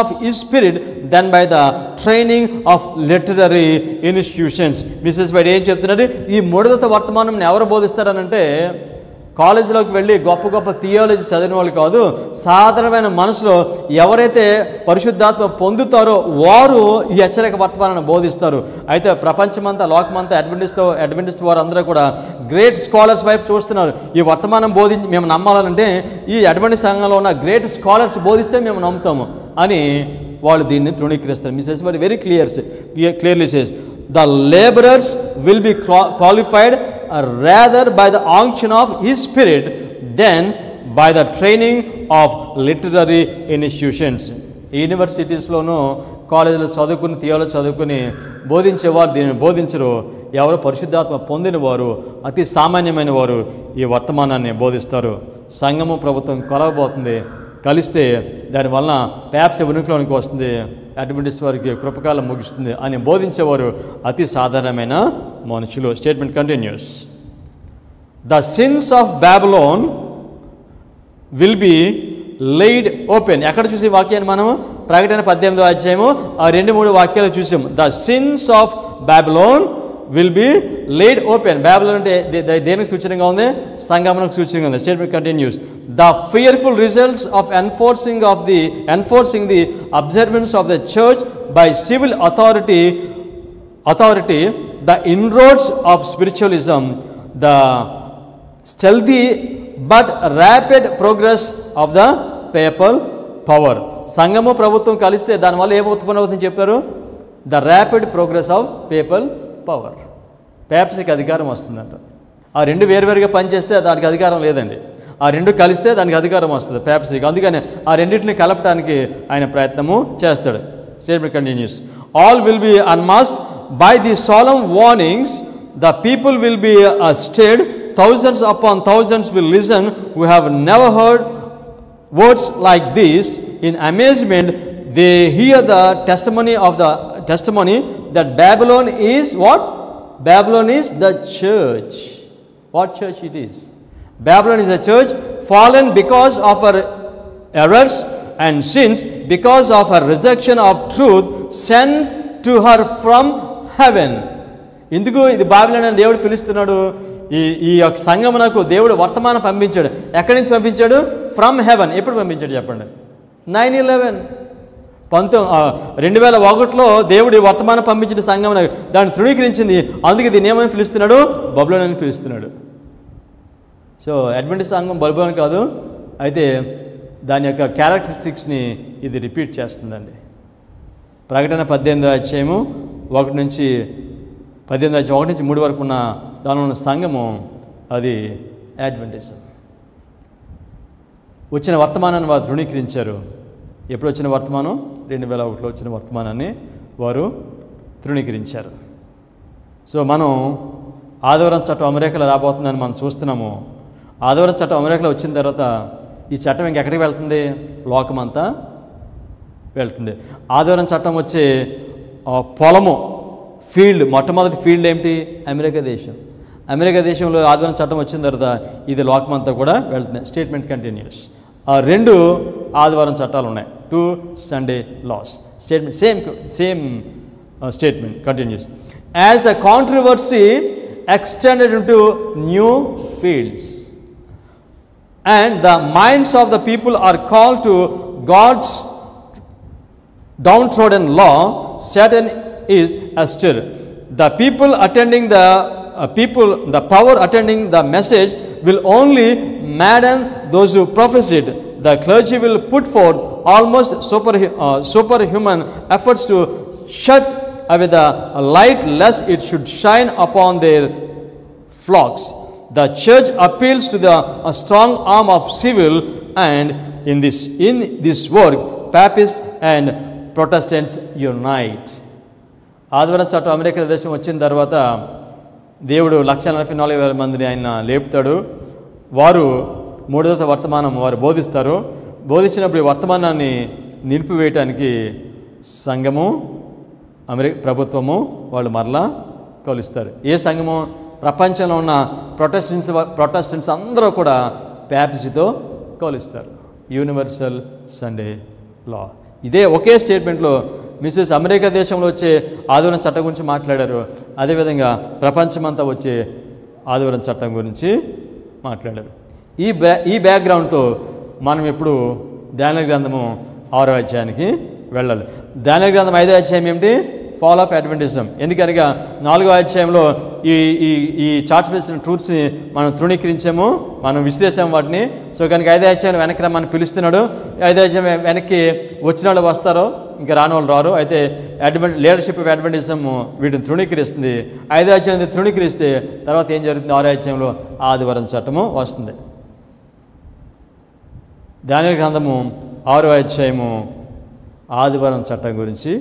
Speaker 1: of his spirit than by the training of literary institutions. Mrs white ఏం చెప్తున్నారు? ఈ మూడో దూత వర్తమానం ఎవరు బోధిస్తారనంటే కాలేజీలోకి వెళ్ళి గొప్ప గొప్ప థియాలజీ చదివిన వాళ్ళు కాదు, సాధారణమైన మనసులో ఎవరైతే పరిశుద్ధాత్మ పొందుతారో వారు ఈ హెచ్చరిక వర్తమానాన్ని బోధిస్తారు. అయితే ప్రపంచమంతా, లోకమంతా అడ్వెంటిస్ట్ వారు అందరూ కూడా గ్రేట్ స్కాలర్స్ వైపు చూస్తున్నారు. ఈ వర్తమానం బోధించి మేము నమ్మాలంటే ఈ అడ్వెంటిస్ట్ సంఘంలో ఉన్న గ్రేట్ స్కాలర్స్ బోధిస్తే మేము నమ్ముతాము అని వాళ్ళు దీన్ని తృణీకరిస్తారు. Mrs but very clearly says the labourers will be qualified rather by the unction of his spirit than by the training of literary institutions. యూనివర్సిటీస్లోనూ కాలేజీలో చదువుకుని థియాలజీ చదువుకుని బోధించేవారు దీనిని బోధించరు. ఎవరు పరిశుద్ధాత్మ పొందిన వారు, అతి సామాన్యమైన వారు ఈ వర్తమానాన్ని బోధిస్తారు. సంఘము ప్రభుత్వం కొలవబోతుంది, కలిస్తే దానివల్ల ప్యాప్స్ ఉనికిలోనికి వస్తుంది, అడ్వెంటిస్ట్ వారికి కృపకాలం ముగిస్తుంది అని బోధించేవారు అతి సాధారణమైన మనుషులు. Statement continues. The sins of Babylon will be laid open. ఎక్కడ చూసి వాక్యాన్ని మనం ప్రకటన 18వ అధ్యాయము 2-3 వాక్యాలు చూసాం. The sins of Babylon will be laid open. Babylon అంటే దేనికి సూచనగా ఉంది? సంగమనకు సూచనగా ఉంది. Statement continues. The fearful results of enforcing the observance of the church by civil authority, the inroads of spiritualism, the stealthy but rapid progress of the papal power. సంఘము ప్రభుత్వం కలిస్తే దానివల్ల ఏం ఉత్పన్నం అవుతుందని చెప్పారు? The rapid progress of papal power. పేపర్స్కి అధికారం వస్తుందంట. ఆ రెండు వేరువేరుగా పనిచేస్తే దానికి అధికారం లేదండి. ఆ రెండు కలిస్తే దానికి అధికారం వస్తుంది పేపర్స్కి. అందుకని ఆ రెండింటిని కలపడానికి ఆయన ప్రయత్నము చేస్తాడు. Statement continues. All will be unmasked by the solemn warnings. The people will be stirred. Thousands upon thousands will listen who have never heard words like this. In amazement they hear the testimony that Babylon is what? Babylon is the church. What church it is? Babylon is a church fallen because of her errors and sins, because of her rejection of truth sent to her from heaven. ఎందుకు ఇది Babylon అని దేవుడు పిలుస్తున్నాడు? ఈ యొక్క సంఘమునకు దేవుడు వర్తమానం పంపించాడు. ఎక్కడి నుంచి పంపించాడు? From heaven. ఎప్పుడు పంపించాడు చెప్పండి? 9/11 2001లో దేవుడు వర్తమానం పంపించిన సంఘమునకు దాన్ని తృణీకరించింది. అందుకే దీన్ని ఏమని పిలుస్తున్నాడు? బబులోన్ అని పిలుస్తున్నాడు. సో అడ్వెంటిస్ట్ సంఘం బబులోన్ కాదు, అయితే దాని యొక్క క్యారెక్టరిస్టిక్స్ని ఇది రిపీట్ చేస్తుందండి. ప్రకటన 18వ అధ్యాయము 1 నుంచి 3 వరకు ఉన్న దానిలో ఉన్న సంఘము అది అడ్వెంటిజం. వచ్చిన వర్తమానాన్ని వారు తృణీకరించారు. ఎప్పుడు వచ్చిన వర్తమానం? 2001లో వచ్చిన వర్తమానాన్ని వారు తృణీకరించారు. సో మనం ఆదివారం చట్టం అమెరికాలో రాబోతుందని మనం చూస్తున్నాము. ఆదివారం చట్టం అమెరికాలో వచ్చిన తర్వాత ఈ చట్టం ఇంకెక్కడికి వెళ్తుంది? లోకమంతా వెళ్తుంది. ఆదివారం చట్టం వచ్చే పొలము, ఫీల్డ్, మొట్టమొదటి ఫీల్డ్ ఏమిటి? అమెరికా దేశం. అమెరికా దేశంలో ఆదివారం చట్టం వచ్చిన తర్వాత ఇది లోకమంతా కూడా వెళ్తుంది. Statement continuous. 2 ఆదివారం చట్టాలు ఉన్నాయి. 2 Sunday laws. Statement same statement continues. As the controversy extended into new fields and the minds of the people are called to God's downtrodden law, Satan is astir. The power attending the message will only madden those who profess it. The clergy will put forth almost superhuman efforts to shut away the light lest it should shine upon their flocks. The church appeals to the strong arm of civil, and in this work Papists and Protestants unite. ఆదివారం చట్టం America దేశం వచ్చిన తర్వాత దేవుడు 144,000 మందిని ఆయన లేపుతాడు. వారు 3వ వర్తమానం వారు బోధిస్తారు. బోధించినప్పుడు ఈ వర్తమానాన్ని నిలిపివేయటానికి సంఘము, అమెరికా ప్రభుత్వము వాళ్ళు మరలా కలుస్తారు. ఏ సంఘము? ప్రపంచంలో ఉన్న ప్రొటెస్టెంట్స్ అందరూ కూడా ప్యాపసీతో కలుస్తారు. యూనివర్సల్ సండే లా. ఇదే ఒకే స్టేట్మెంట్లో మిసెస్ అమెరికా దేశంలో వచ్చే ఆదివారం చట్టం గురించి మాట్లాడారు. అదేవిధంగా ప్రపంచమంతా వచ్చే ఆదివారం చట్టం గురించి మాట్లాడారు. ఈ బ్యాక్గ్రౌండ్తో మనం ఇప్పుడు దానియేలు గ్రంథము 6వ అధ్యాయానికి వెళ్ళాలి. దానియేలు గ్రంథం 5వ అధ్యాయం ఏమిటి? Fall of Adventism. ఎందుకనగా 4వ అధ్యాయంలో ఈ చార్ట్స్ బేస్డ్ ట్రూత్స్ని మనం తృణీకరించాము, మనం విశ్లేషించాము వాటిని. సో కనుక 5వ అధ్యాయం వెనక్కి రమ్మని పిలుస్తున్నాడు. 5వ అధ్యాయం వెనక్కి వచ్చిన వాళ్ళు వస్తారో, ఇంకా రాని వాళ్ళు రారు. అయితే లీడర్షిప్ ఆఫ్ అడ్వెంటిజం వీటిని తృణీకరిస్తుంది. 5వ అధ్యాయం తృణీకరిస్తే తర్వాత ఏం జరుగుతుంది? 6వ అధ్యాయంలో ఆదివారం చట్టము వస్తుంది. దానియేలు గ్రంథము 6వ అధ్యాయము ఆదివారం చట్టం గురించి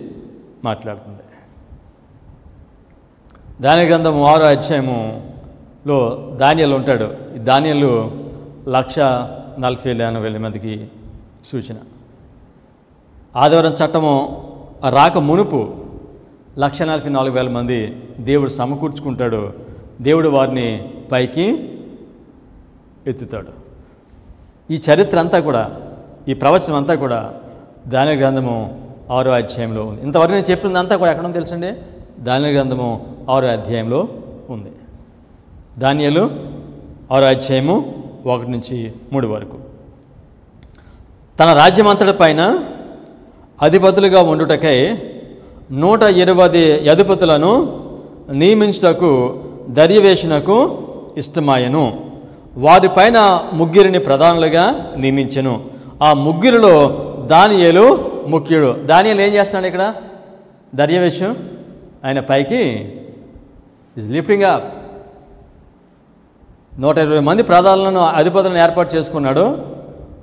Speaker 1: మాట్లాడుతుంది. దానియేలు గ్రంథము 6వ అధ్యాయములో దానియేలు ఉంటాడు. ఈ దానియేలు 1,40,000 మందికి సూచన. ఆదివారం చట్టము రాక మునుపు 1,44,000 మంది దేవుడు సమకూర్చుకుంటాడు. దేవుడు వారిని పైకి ఎత్తుతాడు. ఈ చరిత్ర అంతా కూడా, ఈ ప్రవచనం అంతా కూడా దానియేలు గ్రంథము 6వ అధ్యాయంలో ఉంది. ఇంతవరకు నేను చెప్పిందంతా కూడా ఎక్కడ ఉందో తెలుసండి? దానియేలు గ్రంథము 6వ అధ్యాయంలో ఉంది. దానియేలు 6వ అధ్యాయము 1-3 వరకు. తన రాజ్యమంతటి పైన అధిపతులుగా ఉండుటకై 120 అధిపతులను నియమించుటకు దర్యావేషునకు ఇష్టమాయను. వారిపైన 3 ప్రధానులుగా నియమించెను. ఆ 3లో దానియేలు ముఖ్యుడు. దానియేలు ఏం చేస్తున్నాడు ఇక్కడ? దర్యావేషు ఆయన పైకి ఈజ్ లిఫ్టింగ్ అప్. 120 మంది ప్రధానులను అధిపతులను ఏర్పాటు చేసుకున్నాడు.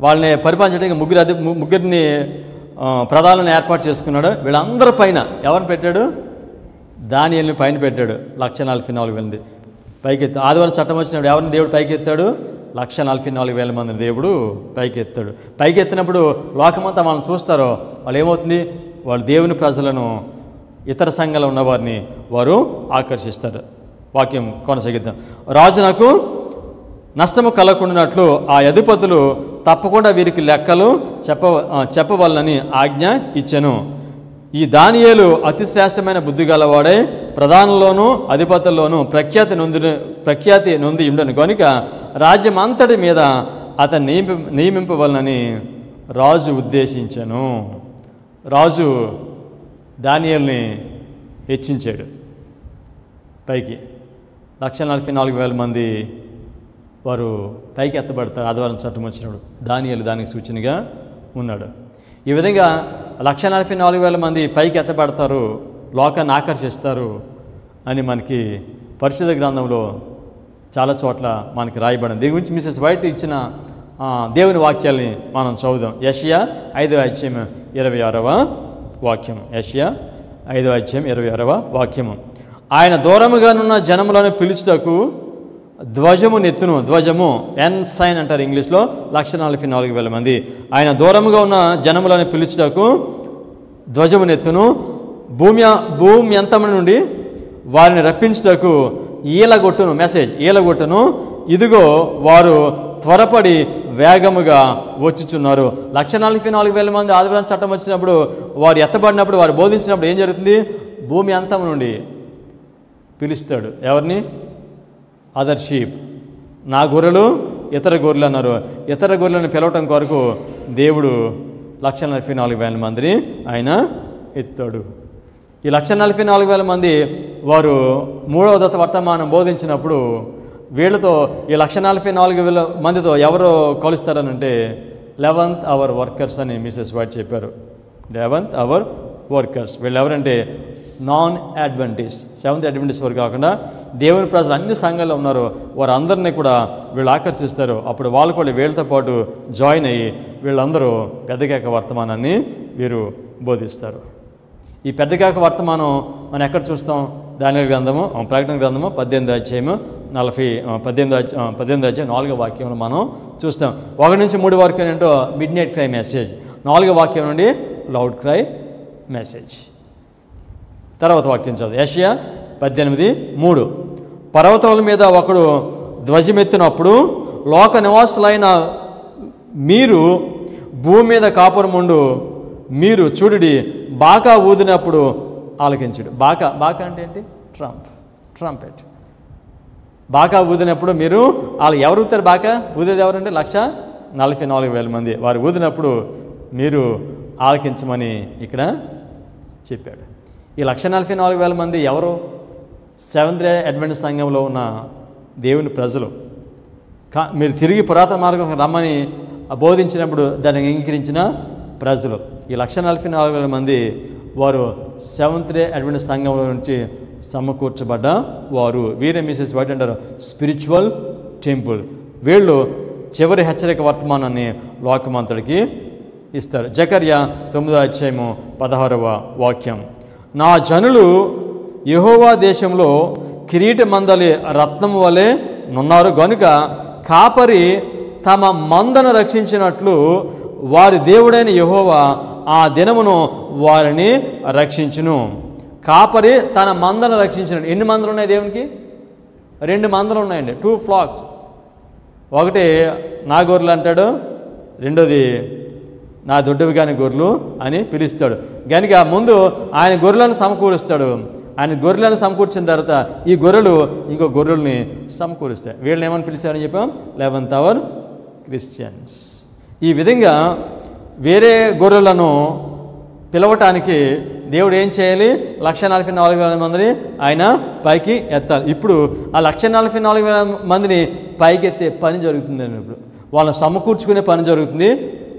Speaker 1: వాళ్ళని పరిపాలించడానికి 3 ప్రధానులను ఏర్పాటు చేసుకున్నాడు. వీళ్ళందరి పైన ఎవరిని పెట్టాడు? దానియేలుని పైన పెట్టాడు. 1,44,000 పైకి ఎత్తాడు. ఆదివారం చట్టం వచ్చినప్పుడు ఎవరిని దేవుడు పైకి ఎత్తాడు? 1,44,000 మందిని దేవుడు పైకి ఎత్తాడు. పైకి ఎత్తినప్పుడు లోకమంతా మనం చూస్తారో వాళ్ళు ఏమవుతుంది? వాళ్ళు దేవుని ప్రజలను, ఇతర సంఘాలు ఉన్నవారిని వారు ఆకర్షిస్తారు. వాక్యం కొనసాగిద్దాం. రాజునకు నష్టము కలగకుండానట్లు ఆ అధిపతులు తప్పకుండా వీరికి లెక్కలు చెప్పవలనని ఆజ్ఞ ఇచ్చెను. ఈ దానియేలు అతి శ్రేష్టమైన బుద్ధి గలవాడై ప్రధానుల్లోనూ అధిపతుల్లోనూ ప్రఖ్యాతి నొంది ఉండను కనుక రాజ్యం అంతటి మీద అతన్ని నియమింపవలనని రాజు ఉద్దేశించెను. రాజు దానియేలుని హెచ్చించాడు పైకి. 1,44,000 మంది వారు పైకి ఎత్తబడతారు ఆదివారం చట్టం వచ్చినప్పుడు. దానియేలు దానికి సూచనగా ఉన్నాడు. ఈ విధంగా 1,44,000 మంది పైకి ఎత్తబడతారు, లోకాన్ని ఆకర్షిస్తారు అని మనకి పరిశుద్ధ గ్రంథంలో చాలా చోట్ల మనకి రాయబడింది. దీని గురించి మిసెస్ వైట్ ఇచ్చిన దేవుని వాక్యాల్ని మనం చదువుదాం. యెషయా 5వ అధ్యాయం 26వ వాక్యం. యెషయా 5వ అధ్యాయం 26వ వాక్యము. ఆయన దూరముగానున్న జనములను పిలుచుటకు ధ్వజము నెత్తును. ధ్వజము ఎన్సైన్ అంటారు ఇంగ్లీష్లో. 1,44,000 మంది ఆయన దూరముగా ఉన్న జనములను పిలుచుటకు ధ్వజము నెత్తును. భూమి అంతము నుండి వారిని రప్పించుటకు ఈలగొట్టును. మెసేజ్ ఈలగొట్టును. ఇదిగో వారు త్వరపడి వేగముగా వచ్చుచున్నారు. 1,44,000 మంది ఆదివారం చట్టం వచ్చినప్పుడు, వారు ఎత్తబడినప్పుడు, వారు బోధించినప్పుడు ఏం జరుగుతుంది? భూమి అంతం నుండి పిలుస్తాడు. ఎవరిని? Other sheep. నా గొర్రెలు ఇతర గొర్రెలు అన్నారు. ఇతర గొర్రెలను పిలవటం కొరకు దేవుడు 1,44,000 మందిని ఆయన ఎత్తాడు. ఈ 1,44,000 మంది వారు 3వ దూత వర్తమానం బోధించినప్పుడు వీళ్ళతో ఈ 1,44,000 మందితో ఎవరు కలుస్తారనంటే 11th అవర్ వర్కర్స్ అని మిసెస్ వైట్ చెప్పారు. 11th hour workers. వీళ్ళు ఎవరంటే నాన్ అడ్వెంటిస్, 7th అడ్వెంటిస్ వరకు కాకుండా దేవుని ప్రజలు అన్ని సంఘాల్లో ఉన్నారు. వారందరినీ కూడా వీళ్ళు ఆకర్షిస్తారు. అప్పుడు వాళ్ళు కూడా వీళ్ళతో పాటు జాయిన్ అయ్యి వీళ్ళందరూ పెద్దకేక వర్తమానాన్ని వీరు బోధిస్తారు. ఈ పెద్దకేక వర్తమానం మనం ఎక్కడ చూస్తాం? దానియేలు గ్రంథము, ప్రకటన గ్రంథము 18వ అధ్యాయము 18వ అధ్యాయం 4వ వాక్యంలో మనం చూస్తాం. 1-3 వరకు ఏంటో మిడ్ నైట్ క్రై మెసేజ్, 4వ వాక్యం నుండి లౌడ్ క్రై మెసేజ్. తర్వాత వాక్యం చదువు. యెషయా 18:3. పర్వతముల మీద ఒకడు ధ్వజమెత్తినప్పుడు లోక నివాసులైన మీరు భూమి మీద కాపురముండు మీరు చూడుడి, బాకా ఊదినప్పుడు ఆలకించుడు. బాకా అంటే ఏంటి? ట్రంపెట్. బాకా ఊదినప్పుడు మీరు వాళ్ళు ఎవరు ఊతారు? బాకా ఊదేది ఎవరంటే 1,44,000 మంది. వారు ఊదినప్పుడు మీరు ఆలకించమని ఇక్కడ చెప్పాడు. ఈ 1,44,000 మంది ఎవరు? సెవెంత్ డే అడ్వెంటిస్ట్ సంఘంలో ఉన్న దేవుని ప్రజలు. మీరు తిరిగి పురాతన మార్గం రమ్మని బోధించినప్పుడు దాన్ని అంగీకరించిన ప్రజలు. ఈ 1,44,000 మంది వారు సెవెంత్ డే అడ్వెంటిస్ట్ సంఘంలో నుంచి సమకూర్చబడ్డ వారు. వీరే మిసెస్ వాటి అంటారు స్పిరిచువల్ టెంపుల్. వీళ్ళు చివరి హెచ్చరిక వర్తమానాన్ని లోకమంతడికి ఇస్తారు. జకర్యా 9:16 నా జనులు యెహోవా దేశంలో కిరీట మందలి రత్నము వలె నున్నారు గనుక కాపరి తమ మందను రక్షించినట్లు వారి దేవుడైన యెహోవా ఆ దినమును వారిని రక్షించును. కాపరి తన మందను రక్షించినట్టు. ఎన్ని మందలు ఉన్నాయి దేవునికి? 2 మందలు ఉన్నాయండి. 2 flocks. ఒకటి నా గొర్రెలు అంటాడు, రెండోది నా దొడ్డవి కాని గొర్రెలు అని పిలుస్తాడు. కనుక ముందు ఆయన గొర్రెలను సమకూరుస్తాడు. ఆయన గొర్రెలను సమకూర్చిన తర్వాత ఈ గొర్రెలు ఇంకో గొర్రెల్ని సమకూరుస్తాయి. వీళ్ళని ఏమని పిలిచారని చెప్పాం? 11th hour Christians. ఈ విధంగా వేరే గొర్రెలను పిలవటానికి దేవుడు ఏం చేయాలి? 1,44,000 మందిని ఆయన పైకి ఎత్తాలి. ఇప్పుడు ఆ 1,44,000 మందిని పైకి ఎత్తే పని జరుగుతుందండి. ఇప్పుడు వాళ్ళని సమకూర్చుకునే పని జరుగుతుంది.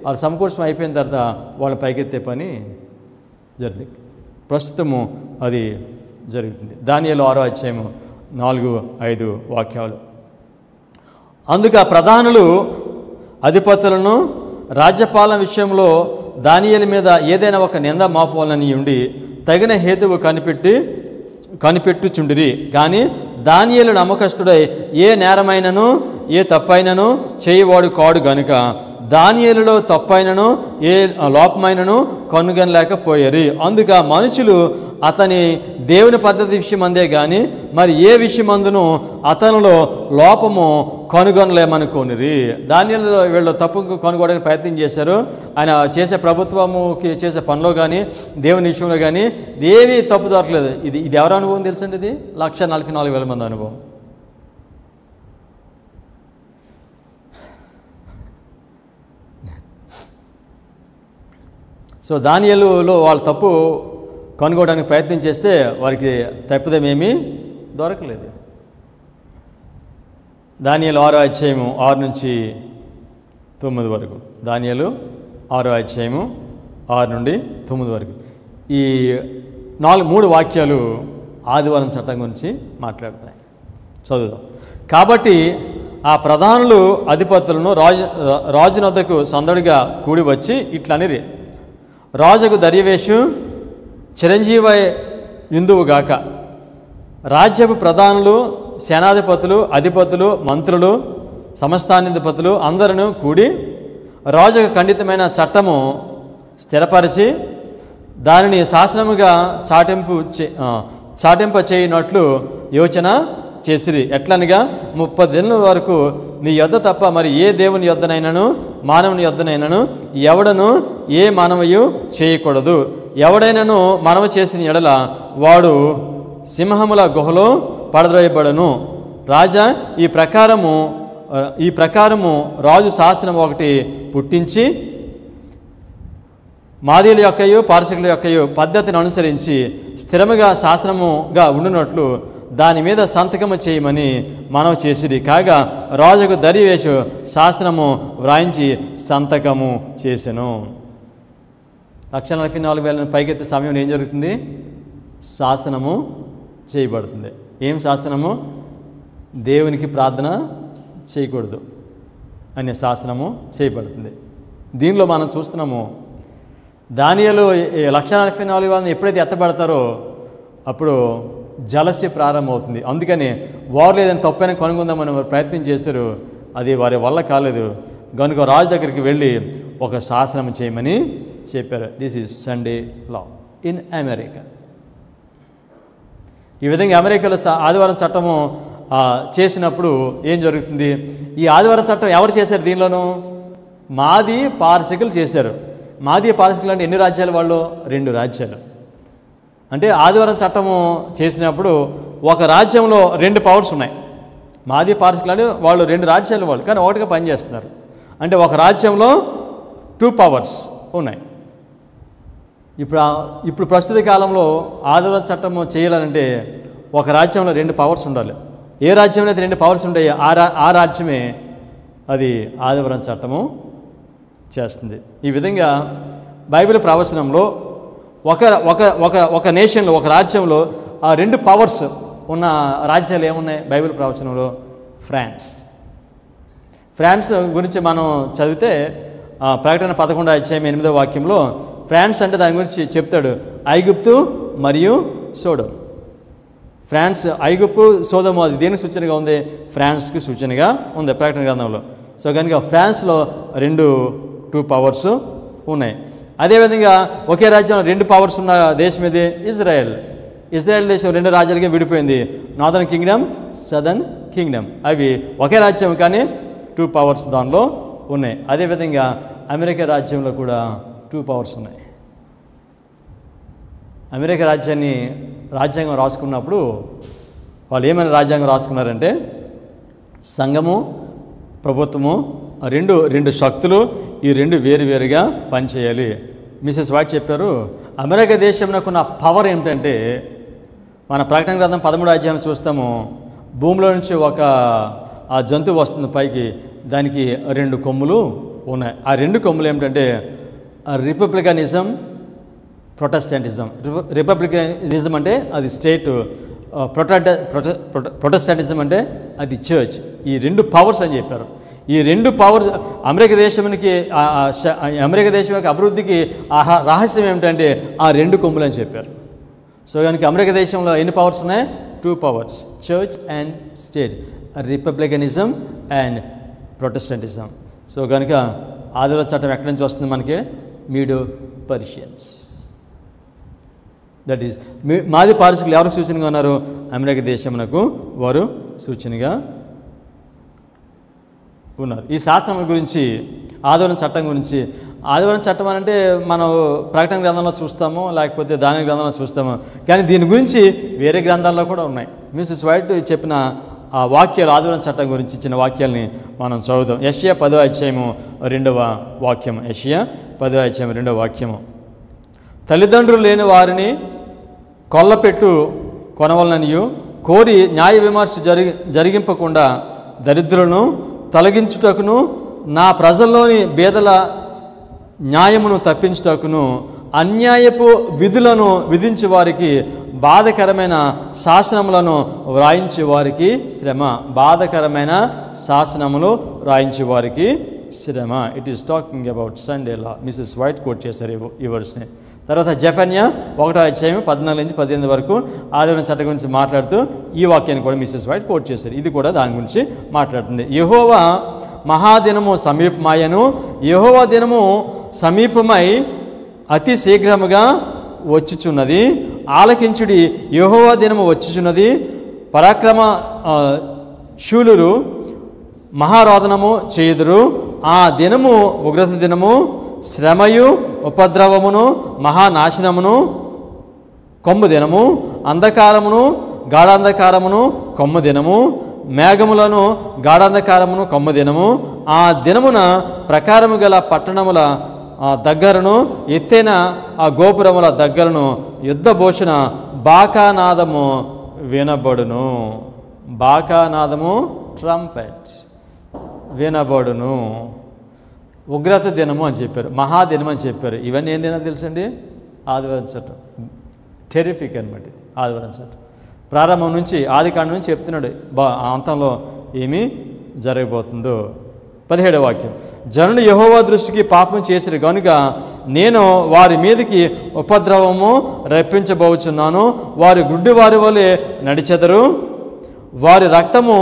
Speaker 1: వాళ్ళు సమకూర్చడం అయిపోయిన తర్వాత వాళ్ళని పైకెత్తే పని జరుగుతుంది. ప్రస్తుతము అది జరుగుతుంది. దానియేలు 6:4-5 అందుకు ఆ ప్రధానులు అధిపతులను రాజ్యపాలన విషయంలో దానియేలు మీద ఏదైనా ఒక నింద మోపాలని ఉండి తగిన హేతువు కనిపెట్టుచుండిరి. కానీ దానియేలు నమ్మకస్తుడై ఏ నేరమైనను ఏ తప్పైనను చేయవాడు కాడు గనుక దానియేలులో తప్పైనను ఏ లోపమైనను కనుగొనలేకపోయారు. అందుక మనుషులు అతని దేవుని పద్ధతి విషయమందే కానీ మరి ఏ విషయమందును అతనిలో లోపము కనుగొనలేమనుకోనిరి. దానియేలులో వీళ్ళు తప్పు కనుగొనడానికి ప్రయత్నం చేశారు. ఆయన చేసే ప్రభుత్వముకి చేసే పనిలో కానీ దేవుని విషయంలో కానీ ఏమీ తప్పు దొరకలేదు. ఇది ఎవరి అనుభవం తెలుసండి? ఇది 1,44,000 మంది అనుభవం. సో దానియేలులో వాళ్ళు తప్పు కనుగొనడానికి ప్రయత్నం చేస్తే వారికి తప్పిదమేమీ దొరకలేదు. దానియేలు 6:6-9 దానియేలు 6:6-9 ఈ 3 వాక్యాలు ఆదివారం చట్టం గురించి మాట్లాడతాయి. చదువుదాం. కాబట్టి ఆ ప్రధానులు అధిపతులను రాజునొద్దకు సందడిగా కూడి వచ్చి ఇట్లనిరి, రాజుకు దర్యావేషు చిరంజీవి యుందువుగాక. రాజ్యపు ప్రధానులు, సేనాధిపతులు, అధిపతులు, మంత్రులు, సమస్తాధిపతులు అందరూ కూడి రాజుకు ఖండితమైన చట్టము స్థిరపరిచి దానిని శాసనముగా చాటింప చేయనట్లు యోచన చేసిరి. ఎట్లనగా 30 దినాల వరకు నీ యొద్ద తప్ప మరి ఏ దేవుని యొద్దనైనాను మానవుని యొద్దనైనాను ఎవడను ఏ మనవయు చేయకూడదు. ఎవడైనాను మనవ చేసిన ఎడల వాడు సింహముల గుహలో పడద్రోయబడను. రాజా ఈ ప్రకారము రాజు శాసనం ఒకటి పుట్టించి మాదీల యొక్కయు పారసికుల యొక్కయు పద్ధతిని అనుసరించి స్థిరముగా శాసనముగా ఉండునట్లు దాని మీద సంతకము చేయమని మనవి చేసిరి. కాగా రాజుకు దర్యావేషు శాసనము వ్రాయించి సంతకము చేసెను. 1,44,000 పైకెత్తే సమయంలో ఏం జరుగుతుంది? శాసనము చేయబడుతుంది. ఏం శాసనము? దేవునికి ప్రార్థన చేయకూడదు అనే శాసనము చేయబడుతుంది. దీనిలో మనం చూస్తున్నాము దానియేలు 1,44,000 ఎప్పుడైతే ఎత్తబడతారో అప్పుడు జలస్య ప్రారంభమవుతుంది. అందుకని వారు ఏదైనా తప్పైనా కనుగొందామని వారు ప్రయత్నం చేశారు. అది వారి వల్ల కాలేదు కనుక రాజు దగ్గరికి వెళ్ళి ఒక శాసనం చేయమని చెప్పారు. This is Sunday law in America. ఈ విధంగా అమెరికాలో ఆదివారం చట్టము చేసినప్పుడు ఏం జరుగుతుంది? ఈ ఆదివారం చట్టం ఎవరు చేశారు? దీనిలోనూ మాది పారసికులు చేశారు. మాది పారసికులు అంటే ఎన్ని రాజ్యాలు? వాళ్ళు 2 రాజ్యాలు. అంటే ఆదివారం చట్టము చేసినప్పుడు ఒక రాజ్యంలో 2 పవర్స్ ఉన్నాయి. మాది పారసికులు అంటే వాళ్ళు 2 రాజ్యాలు వాళ్ళు, కానీ ఒకటిగా పనిచేస్తున్నారు. అంటే ఒక రాజ్యంలో 2 పవర్స్ ఉన్నాయి. ఇప్పుడు ప్రస్తుత కాలంలో ఆదివారం చట్టం చేయాలంటే ఒక రాజ్యంలో 2 పవర్స్ ఉండాలి. ఏ రాజ్యంలో అయితే 2 పవర్స్ ఉంటాయో ఆ రాజ్యమే అది ఆదివారం చట్టము చేస్తుంది. ఈ విధంగా బైబిల్ ప్రవచనంలో ఒక నేషన్లో, ఒక రాజ్యంలో ఆ 2 పవర్స్ ఉన్న రాజ్యాలు ఏమున్నాయి బైబిల్ ప్రవచనంలో? ఫ్రాన్స్ గురించి మనం చదివితే ప్రకటన 11వ అధ్యాయం 8వ వాక్యంలో ఫ్రాన్స్ అంటే దాని గురించి చెప్తాడు. ఐగుప్తు మరియు సోడోము. ఫ్రాన్స్, ఐగుప్తు, సోదోము అది దేనికి సూచనగా ఉంది? ఫ్రాన్స్కి సూచనగా ఉంది ప్రకటన గ్రంథంలో. సో కనుక ఫ్రాన్స్లో 2 పవర్స్ ఉన్నాయి. అదేవిధంగా ఒకే రాజ్యంలో 2 పవర్స్ ఉన్న దేశం ఇది ఇజ్రాయెల్. ఇజ్రాయెల్ దేశం 2 రాజ్యాలుగా విడిపోయింది, నార్దర్న్ కింగ్డమ్, సదర్న్ కింగ్డమ్. అవి ఒకే రాజ్యం కానీ 2 పవర్స్ దానిలో ఉన్నాయి. అదేవిధంగా అమెరికా రాజ్యంలో కూడా 2 పవర్స్ ఉన్నాయి. అమెరికా రాజ్యాంగం రాసుకున్నప్పుడు వాళ్ళు ఏమైనా రాజ్యాంగం రాసుకున్నారంటే సంఘము, ప్రభుత్వము, రెండు శక్తులు, ఈ 2 వేరువేరుగా పనిచేయాలి. మిసెస్ వైట్ చెప్పారు, అమెరికా దేశంలోకున్న పవర్ ఏమిటంటే, మన ప్రకటన గ్రంథం 13వ అధ్యాయం చూస్తాము, భూమిలో నుంచి ఒక జంతువు వస్తుంది పైకి, దానికి 2 కొమ్ములు ఉన్నాయి. ఆ 2 కొమ్ములు ఏమిటంటే రిపబ్లికనిజం, ప్రొటెస్టెంటిజం. రిపబ్లికనిజం అంటే అది స్టేట్, ప్రొటెస్టెంటిజం అంటే అది చర్చ్. ఈ 2 పవర్స్ అని చెప్పారు. ఈ 2 పవర్స్ అమెరికా దేశం యొక్క అభివృద్ధికి రహస్యం ఏమిటంటే ఆ 2 కొమ్ములు అని చెప్పారు. సో కనుక అమెరికా దేశంలో ఎన్ని పవర్స్ ఉన్నాయి? 2 powers, church and state, republicanism and Protestantism. So కనుక ఆదివారం చట్టం ఎక్కడి నుంచి వస్తుంది మనకి? మీడో పర్షియన్స్. దట్ ఈస్ మాది పారసికులు ఎవరికి సూచనగా ఉన్నారు? అమెరికా దేశమునకు వారు సూచనగా ఉన్నారు. ఈ శాస్త్రం గురించి, ఆదివారం చట్టం గురించి, ఆదివారం చట్టం అంటే మనం ప్రకటన గ్రంథంలో చూస్తాము, లేకపోతే దాని గ్రంథంలో చూస్తాము, కానీ దీని గురించి వేరే గ్రంథాల్లో కూడా ఉన్నాయి. మిసెస్ వైట్ చెప్పిన ఆ వాక్యాలు, ఆదివారం చట్టం గురించి ఇచ్చిన వాక్యాలని మనం చదువుతాం. యెషయా 10వ అధ్యాయము 2వ వాక్యము. యెషయా 10వ అధ్యాయం 2వ వాక్యము. తల్లిదండ్రులు లేని వారిని కొల్లపెట్టు కొనవలననియు కోరి న్యాయ విమర్శ జరిగింపకుండా దరిద్రులను తొలగించుటకును నా ప్రజల్లోని బేదల న్యాయమును తప్పించుటకును అన్యాయపు విధులను విధించే వారికి బాధకరమైన శాసనములను వ్రాయించే వారికి శ్రమ. బాధకరమైన శాసనములు వ్రాయించే వారికి శ్రమ. It is talking about Sunday law. Mrs White quote చేశారు ఈ వర్స్ని. తర్వాత జెఫన్యా 1వ అధ్యాయం 14 నుంచి 18 వరకు ఆదివారం చట్టం గురించి మాట్లాడుతూ ఈ వాక్యాన్ని కూడా మిసెస్ వైట్ కోట్ చేశారు. ఇది కూడా దాని గురించి మాట్లాడుతుంది. యెహోవా మహాదినము సమీపమాయను, యెహోవా దినము సమీపమై అతి శీఘ్రముగా వచ్చుచున్నది. ఆలకించుడి, యెహోవా దినము వచ్చుచున్నది. పరాక్రమ శూలురు మహారోదనము చేయుదురు. ఆ దినము ఉగ్రత దినము, శ్రమయు ఉపద్రవమును మహానాశనమును కొమ్ము దినము, అంధకారమును గాఢాంధకారమును కొమ్ము దినము, మేఘములను గాఢాంధకారమును కొమ్ము దినము. ఆ దినమున ప్రకారము గల పట్టణముల దగ్గరను ఎత్తైన ఆ గోపురముల దగ్గరను యుద్ధభూషణ బాకానాదము వినబడును. బాకానాదము, ట్రంపెట్ వినబడును. ఉగ్రత దినము అని చెప్పారు, మహాదినం అని చెప్పారు. ఇవన్నీ ఏం దినం తెలుసండి? ఆదివారం చట్టం. టెరిఫిక్ అనమాట ఆదివారం చట్టం. ప్రారంభం నుంచి, ఆదికాండం నుంచి చెప్తున్నాడు అంతంలో ఏమి జరగబోతుందో. 17వ వాక్యం. జనులు యెహోవా దృష్టికి పాపం చేసిరు కనుక నేను వారి మీదకి ఉపద్రవము రప్పించబోచున్నాను. వారి గుడ్డి వారి వలె నడిచెదరు, వారి రక్తము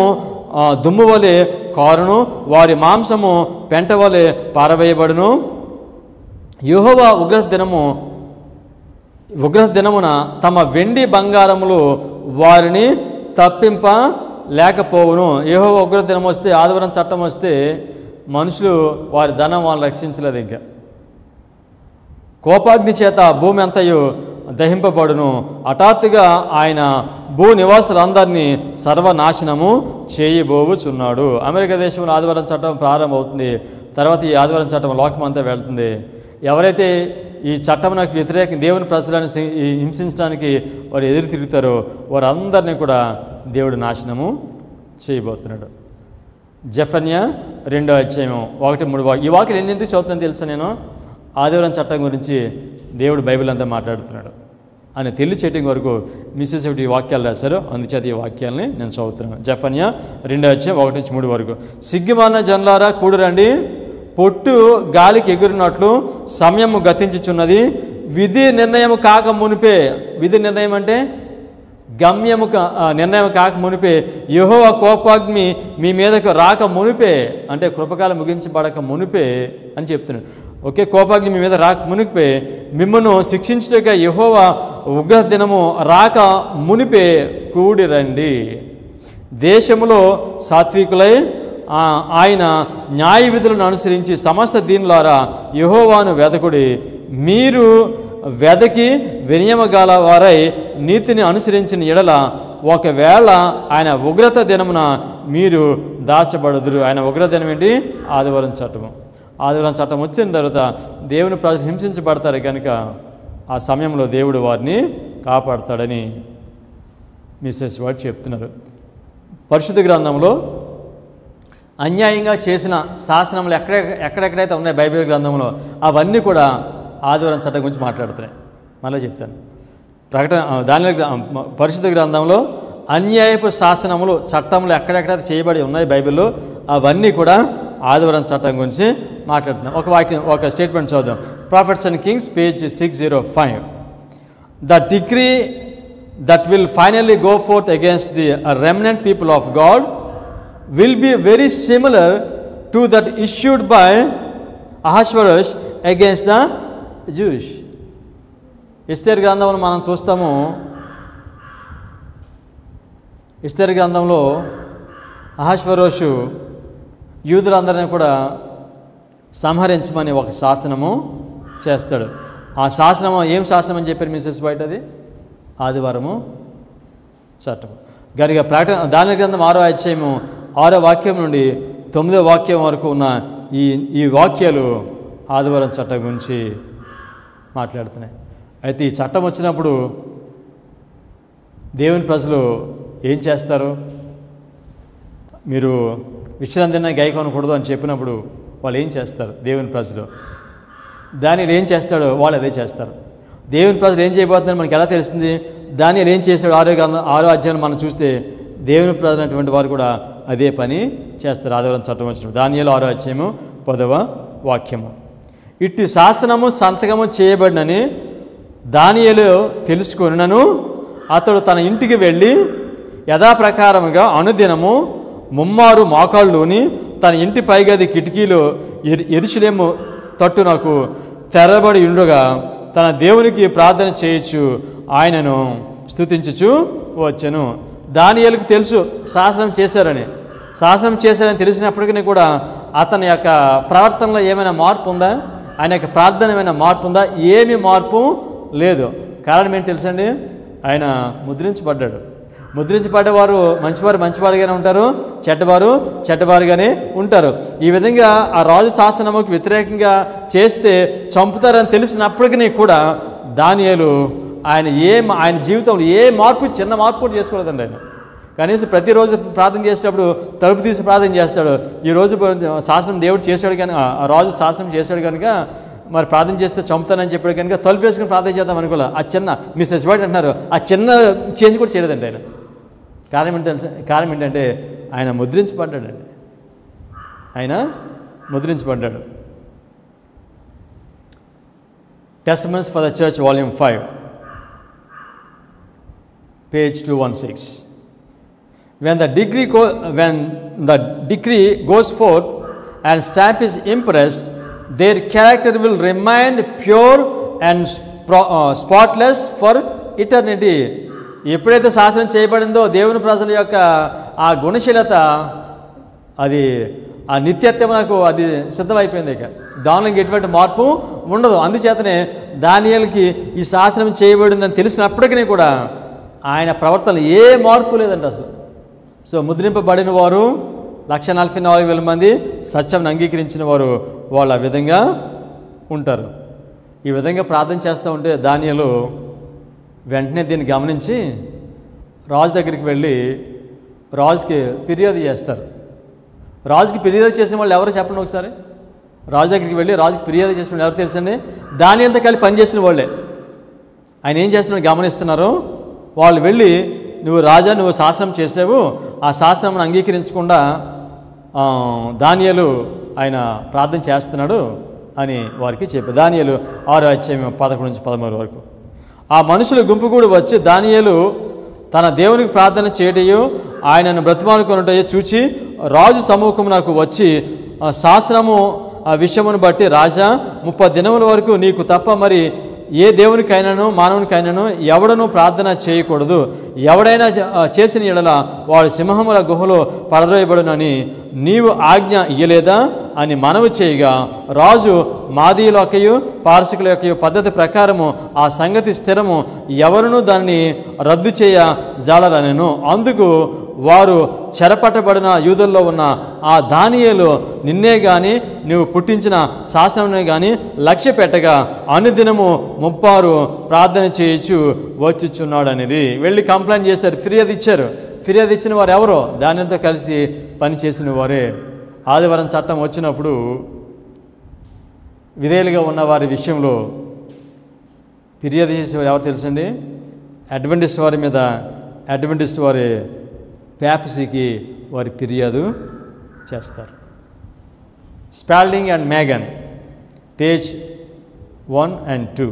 Speaker 1: దుమ్ము వలె కారును, వారి మాంసము పెంట వలె పారవేయబడును. యెహోవా ఉగ్రత దినమున తమ వెండి బంగారములు వారిని తప్పింప లేకపోవును. యెహోవా ఉగ్రత దినం వస్తే, ఆదివారం చట్టం వస్తే మనుషులు వారి ధనం వాళ్ళు రక్షించలేదు. ఇంకా కోపాగ్ని చేత భూమి అంతయు దహింపబడును. హఠాత్తుగా ఆయన భూ నివాసులందరినీ సర్వనాశనము చేయబోవుచున్నాడు. అమెరికా దేశంలో ఆదివారం చట్టం ప్రారంభమవుతుంది. తర్వాత ఈ ఆదివారం చట్టం లోకమంతా వెళ్తుంది. ఎవరైతే ఈ చట్టమునకు వ్యతిరేక దేవుని ప్రజలను హింసించడానికి వారు ఎదురు తిరుగుతారో వారందరినీ కూడా దేవుడు నాశనము చేయబోతున్నాడు. జెఫన్యా 2వ అధ్యాయం 1-3 ఈ వాక్యం ఎందుకు చదువుతుందని తెలుసా? నేను ఆదివారం చట్టం గురించి దేవుడు బైబిల్ అంతా మాట్లాడుతున్నాడు అని తెలియచేయటం వరకు మిస్సెస్ ఈ వాక్యాలు రాశారు. అందుచేత ఈ వాక్యాలని నేను చదువుతున్నాను. జెఫన్యా 2వ అధ్యాయం 1-3 వరకు. సిగ్గుమాలిన జనులారా కూడురండి, పొట్టు గాలికి ఎగురినట్లు సమయము గతించుచున్నది. విధి నిర్ణయం కాక మునిపే, విధి నిర్ణయం అంటే గమ్యము నిర్ణయం కాక మునిపే, యెహోవా కోపాగ్ని మీ మీదకు రాక మునిపే, అంటే కృపకాలం ముగించబడక మునిపే అని చెప్తున్నాడు. ఓకే, కోపాగ్ని మీ మీద రాక మునిపే మిమ్మల్ని శిక్షించుటగా యెహోవా ఉగ్ర దినము రాక మునిపే కూడి రండి. దేశములో సాత్వికులై ఆయన న్యాయ విధులను అనుసరించి సమస్త దీనులారా యెహోవాను వెదకుడి. మీరు వెదకి వినియమగల వారై నీతిని అనుసరించిన ఎడల ఒకవేళ ఆయన ఉగ్రత దినమున మీరు దాచబడుదురు. ఆయన ఉగ్ర దినం ఏంటి? ఆదివారం చట్టము. ఆదివారం చట్టం వచ్చిన తర్వాత దేవుని ప్రజలు హింసించబడతారు కనుక ఆ సమయంలో దేవుడు వారిని కాపాడతాడని మిస్సెస్ వాడు చెప్తున్నారు. పరిశుద్ధ గ్రంథంలో అన్యాయంగా చేసిన శాసనములు ఎక్కడెక్కడైతే ఉన్నాయి బైబిల్ గ్రంథంలో అవన్నీ కూడా ఆదివారం చట్టం గురించి మాట్లాడుతున్నాయి. మళ్ళీ చెప్తాను. పరిశుద్ధ గ్రంథంలో అన్యాయపు శాసనములు చట్టములు ఎక్కడెక్కడైతే చేయబడి ఉన్నాయి బైబిల్లో అవన్నీ కూడా ఆదివారం చట్టం గురించి మాట్లాడుతున్నాం. ఒక స్టేట్మెంట్ చూద్దాం. Profits and Kings page 605. The degree that will finally go fourth against the remnant people of God will be very similar to that issued by Ahasuerus against the Jews. ఎస్తేరు గ్రంథంలో మనం చూస్తాము. ఎస్తేరు గ్రంథంలో అహష్వేరోషు యూదులందరినీ కూడా సంహరించమని ఒక శాసనము చేస్తాడు. ఆ శాసనము ఏం శాసనం అని చెప్పారు మిస్సెస్ బయట? అది ఆదివారము చట్టం. గరిగా దానియేలు గ్రంథం 6వ అధ్యాయము 6వ వాక్యం నుండి 9వ వాక్యం వరకు ఉన్న ఈ వాక్యాలు ఆదివారం చట్టం గురించి మాట్లాడుతున్నాయి. అయితే ఈ చట్టం వచ్చినప్పుడు దేవుని ప్రజలు ఏం చేస్తారు? మీరు విశ్రాంతిని గైకొనకూడదు అని చెప్పినప్పుడు వాళ్ళు ఏం చేస్తారు? దేవుని ప్రజలు దానియేలు ఏం చేస్తాడో వాళ్ళు అదే చేస్తారు. దేవుని ప్రజలు ఏం చేయబోతున్నారో మనకి ఎలా తెలుస్తుంది? దానియేలు ఏం చేశాడు? 6వ అధ్యాయం మనం చూస్తే దేవుని ప్రజలైనటువంటి వారు కూడా అదే పని చేస్తారు. ఆదివారం చట్టం వచ్చినప్పుడు దానియేలు 6వ అధ్యాయము 10వ వాక్యము. ఇట్టి శాసనము సంతకము చేయబడినని దానియేలు తెలుసుకొనును. అతడు తన ఇంటికి వెళ్ళి యథాప్రకారముగా అనుదినము ముమ్మారు మోకాళ్ళుని తన ఇంటి పైగది కిటికీలో యెరూషలేము తట్టునకు తెరబడి ఉండగా తన దేవునికి ప్రార్థన చేయొచ్చు ఆయనను స్తుతించుచు వచ్చెను. దానియేలుకు తెలుసు శాసనం చేశారని తెలిసినప్పటికీ కూడా అతని యొక్క ప్రవర్తనలో ఏమైనా మార్పు ఉందా? ఆయన యొక్క ప్రార్థన ఏమైనా మార్పు ఉందా? ఏమీ మార్పు లేదు. కారణం ఏంటి తెలుసండి? ఆయన ముద్రించబడ్డాడు. ముద్రించబడ్డవారు మంచివారుగానే ఉంటారు, చెడ్డవారు చెడ్డవారుగానే ఉంటారు. ఈ విధంగా ఆ రాజు శాసనముకు వ్యతిరేకంగా చేస్తే చంపుతారని తెలిసినప్పటికీ కూడా దానియేలు ఆయన జీవితంలో ఏ మార్పు, చిన్న మార్పు కూడా చేసుకోలేదండి. ఆయన కనీసం ప్రతిరోజు ప్రార్థన చేసేటప్పుడు తలుపు తీసి ప్రార్థన చేస్తాడు. ఈరోజు శాసనం దేవుడు చేశాడు కనుక, ఆ రాజు శాసనం చేశాడు కనుక మరి ప్రార్థన చేస్తే చంపుతానని చెప్పాడు కనుక తలుపు వేసుకుని ప్రార్థన చేద్దాం అనుకోలే. ఆ చిన్న మిస్సెస్ వాట్ అంటున్నారు, ఆ చిన్న చేంజ్ కూడా చేయలేదండి ఆయన. కారణం ఏంటంటే ఆయన ముద్రించబడ్డాడండి. ఆయన ముద్రించబడ్డాడు. Testaments for the Church, Volume 5, page 216. When the decree goes forth and stamp is impressed, their character will remain pure and spotless for eternity. ఎప్పుడైతే శాసనం చేయబడిందో దేవుని ప్రజల యొక్క ఆ గుణశీలత, అది ఆ నిత్యత్వం నాకు అది సిద్ధమైపోయింది. దానిలో ఎటువంటి మార్పు ఉండదు. అందుచేతనే దానియేలుకి ఈ శాసనం చేయబడిందని తెలిసినప్పటికీ కూడా ఆయన ప్రవర్తనలో ఏ మార్పు లేదంట అసలు. సో ముద్రింపబడిన వారు 1,44,000 మంది, సత్యం అంగీకరించిన వారు వాళ్ళు ఆ విధంగా ఉంటారు. ఈ విధంగా ప్రార్థన చేస్తూ ఉంటే దానియేలు వెంటనే దీన్ని గమనించి రాజు దగ్గరికి వెళ్ళి రాజుకి ఫిర్యాదు చేస్తారు. రాజుకి ఫిర్యాదు చేసిన వాళ్ళు ఎవరో చెప్పండి ఒకసారి. రాజు దగ్గరికి వెళ్ళి రాజుకి ఫిర్యాదు చేసిన వాళ్ళు ఎవరు తెలుసండి? దానియేలుతో కలిసి పనిచేసిన వాళ్ళే. ఆయన ఏం చేస్తున్నారో గమనిస్తున్నారు. వాళ్ళు వెళ్ళి, నువ్వు రాజా, నువ్వు శాసనం చేసావు, ఆ శాసనం అంగీకరించకుండా దానియేలు ఆయన ప్రార్థన చేస్తున్నాడు అని వారికి చెప్పారు. దానియేలు 6:11-13 వరకు. ఆ మనుషుల గుంపు కూడా వచ్చి దానియేలు తన దేవునికి ప్రార్థన చేయటయో ఆయనను బ్రతిమాలుకొనుటయో చూచి రాజు సముఖమునకు వచ్చి శాసనము ఆ విషయమును బట్టి, రాజా 30 దినముల వరకు నీకు తప్ప మరి ఏ దేవునికైనాను మానవునికైనాను ఎవడనూ ప్రార్థన చేయకూడదు. ఎవడైనా చేసిన ఎడల వాడు సింహముల గుహలో పడద్రోయబడునని నీవు ఆజ్ఞ ఇయ్యలేదా అని మనవి చేయగా, రాజు మాదీయుల యొక్కయు పారసికుల యొక్కయు పద్ధతి ప్రకారము ఆ సంగతి స్థిరము, ఎవరునూ దాన్ని రద్దు చేయ జాలరనెను. అందుకు వారు చెరపట్టబడిన యూదుల్లో ఉన్న ఆ దానియేలు నిన్నే కానీ నువ్వు పుట్టించిన శాసనమునే కానీ లక్ష్య పెట్టగా అనుదినము 30 ప్రార్థన చేయొచ్చు వచ్చుచున్నాడు అనేది వెళ్ళి కంప్లైంట్ చేశారు, ఫిర్యాదు ఇచ్చారు. ఫిర్యాదు ఇచ్చిన వారు ఎవరో? దానితో కలిసి పనిచేసిన వారే. ఆదివారం చట్టం వచ్చినప్పుడు విధేయులుగా ఉన్న వారి విషయంలో ఫిర్యాదు చేసేవారు ఎవరు తెలుసండి? అడ్వెంటిస్ట్ వారి మీద అడ్వెంటిస్ట్ వారి ప్యాప్సీకి వారి ఫిర్యాదు చేస్తారు. స్పాల్డింగ్ and Megan, page 1 and 2.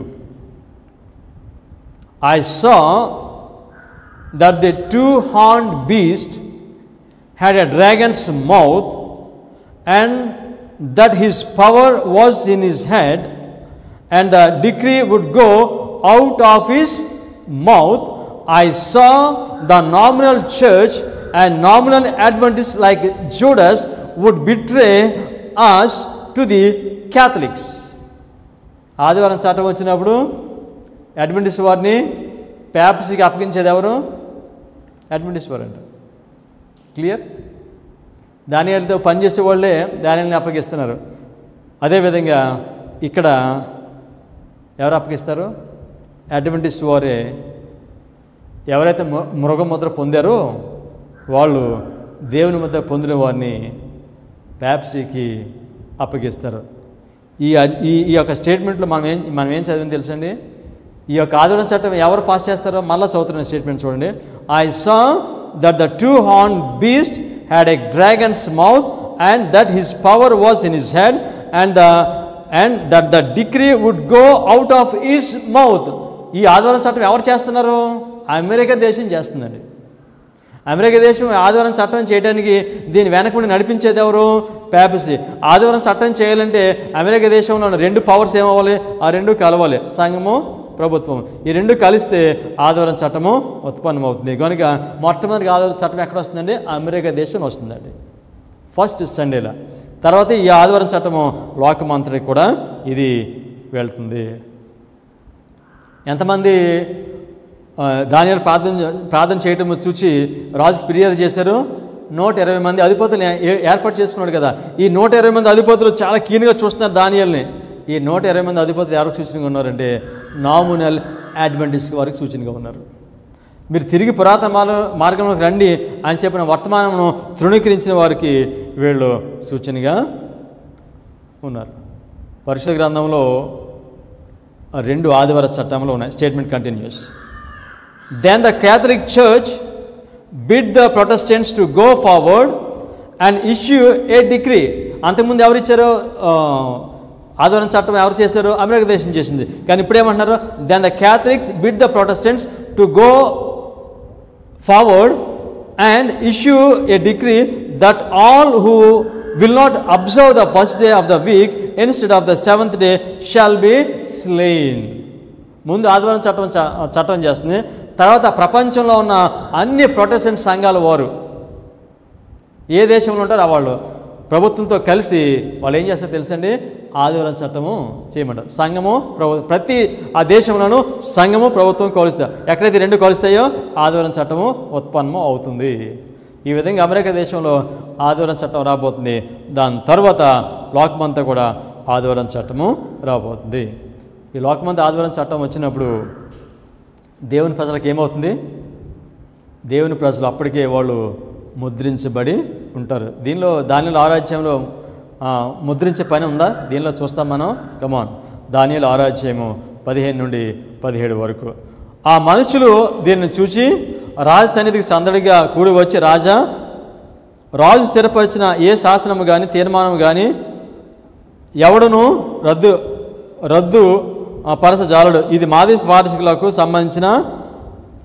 Speaker 1: I saw that the two-horned beast had a dragon's mouth, and that his power was in his head, and the decree would go out of his mouth. I saw the nominal church and nominal Adventists like Judas would betray us to the Catholics. ఆదివారం చట్టం వచ్చినప్పుడు Adventist వారిని ప్యాప్సీకి అప్పగించేది ఎవరు? Adventist వారు అంట. Clear? దానియేలుతో పనిచేసే వాళ్ళే దానియేలుని అప్పగిస్తున్నారు. అదేవిధంగా ఇక్కడ ఎవరు అప్పగిస్తారు? అడ్వెంటిస్ట్ వారే. ఎవరైతే మృగముద్ర పొందారో వాళ్ళు దేవుని ముద్ర పొందిన వారిని ప్యాప్సీకి అప్పగిస్తారు. ఈ యొక్క స్టేట్మెంట్లో మనం ఏం చదివింది తెలుసండి? ఈ యొక్క ఆదివారం చట్టం ఎవరు పాస్ చేస్తారో మళ్ళీ చదువుతున్న స్టేట్మెంట్ చూడండి. I saw that the two-horned beast had a dragon's mouth, and that his power was in his head, and that the decree would go out of his mouth. ఈ ఆదివారం చట్టం ఎవరు చేస్తున్నారు? అమెరికా దేశం చేస్తుందండి. అమెరికా దేశం ఆదివారం చట్టం చేయడానికి దీని వెనకముండి నడిపించేది ఎవరు? ప్యాపసీ. ఆదివారం చట్టం చేయాలంటే అమెరికా దేశంలో ఉన్న 2 పవర్స్ ఏమవ్వాలి? ఆ 2 కలవాలి, సంఘము, ప్రభుత్వం. ఈ 2 కలిస్తే ఆదివారం చట్టము ఉత్పన్నమవుతుంది. కనుక మొట్టమొదటి ఆదివారం చట్టం ఎక్కడ వస్తుందండి? అమెరికా దేశం వస్తుందండి, ఫస్ట్ సండేలో. తర్వాత ఈ ఆదివారం చట్టము లోకమంతటికి కూడా ఇది వెళ్తుంది. ఎంతమంది దానియేలు ప్రార్థన చేయటం చూచి రాజుకి ఫిర్యాదు చేశారు? 120 మంది అధిపతులు ఏర్పాటు చేసుకున్నాడు కదా. ఈ 120 మంది అధిపతులు చాలా కీన్గా చూస్తున్నారు దానియేలుని. ఈ 120 మంది అధిపతులు ఎవరికి సూచనగా ఉన్నారంటే నామినల్ అడ్వెంటిస్ట్ వారికి సూచనగా ఉన్నారు. మీరు తిరిగి పురాతన మార్గంలోకి రండి అని చెప్పిన వర్తమానమును తృణీకరించిన వారికి వీళ్ళు సూచనగా ఉన్నారు. పరిశుద్ధ గ్రంథంలో 2 ఆదివార చట్టంలో ఉన్నాయి. Statement continuous. Then the Catholic Church bid the Protestants to go forward and issue a decree. అంతకుముందు ఎవరు ఇచ్చారు? ఆదివారం చట్టం ఎవరు చేశారు? అమెరికా దేశం చేసింది. కానీ ఇప్పుడు ఏమంటున్నారు? Then the Catholics bid the Protestants to go forward and issue a decree that all who will not observe the first day of the week instead of the 7th day shall be slain. ముందు ఆదివారం చట్టం చేస్తుంది. తర్వాత ప్రపంచంలో ఉన్న అన్ని Protestant సంఘాల వారు ఏ దేశంలో ఉంటారో వాళ్ళు ప్రభుత్వంతో కలిసి వాళ్ళు ఏం చేస్తారో తెలుసండి? ఆదివారం చట్టము చేయమంటారు. సంఘము ప్రతి ఆ దేశంలోనూ సంఘము ప్రభుత్వం కలుస్తాయి. ఎక్కడైతే రెండు కలుస్తాయో ఆదివారం చట్టము ఉత్పన్నము అవుతుంది. ఈ విధంగా అమెరికా దేశంలో ఆదివారం చట్టం రాబోతుంది. దాని తర్వాత లోకమంతా కూడా ఆదివారం చట్టము రాబోతుంది. ఈ లోకమంతా ఆదివారం చట్టం వచ్చినప్పుడు దేవుని ప్రజలకు ఏమవుతుంది? దేవుని ప్రజలు అప్పటికే వాళ్ళు ముద్రించబడి ఉంటారు. దీనిలో దానిలో ఆరాధ్యంలో ముద్రించే పని ఉందా? దీనిలో చూస్తాం మనం. కమాన్, దానిలో ఆరాధ్యము 15 నుండి 17 వరకు. ఆ మనుషులు దీన్ని చూచి రాజు సన్నిధికి సందడిగా కూడి వచ్చి, రాజు స్థిరపరిచిన ఏ శాసనము కానీ తీర్మానము కానీ ఎవడును రద్దు పరచజాలడు. ఇది మాది పారసికులకు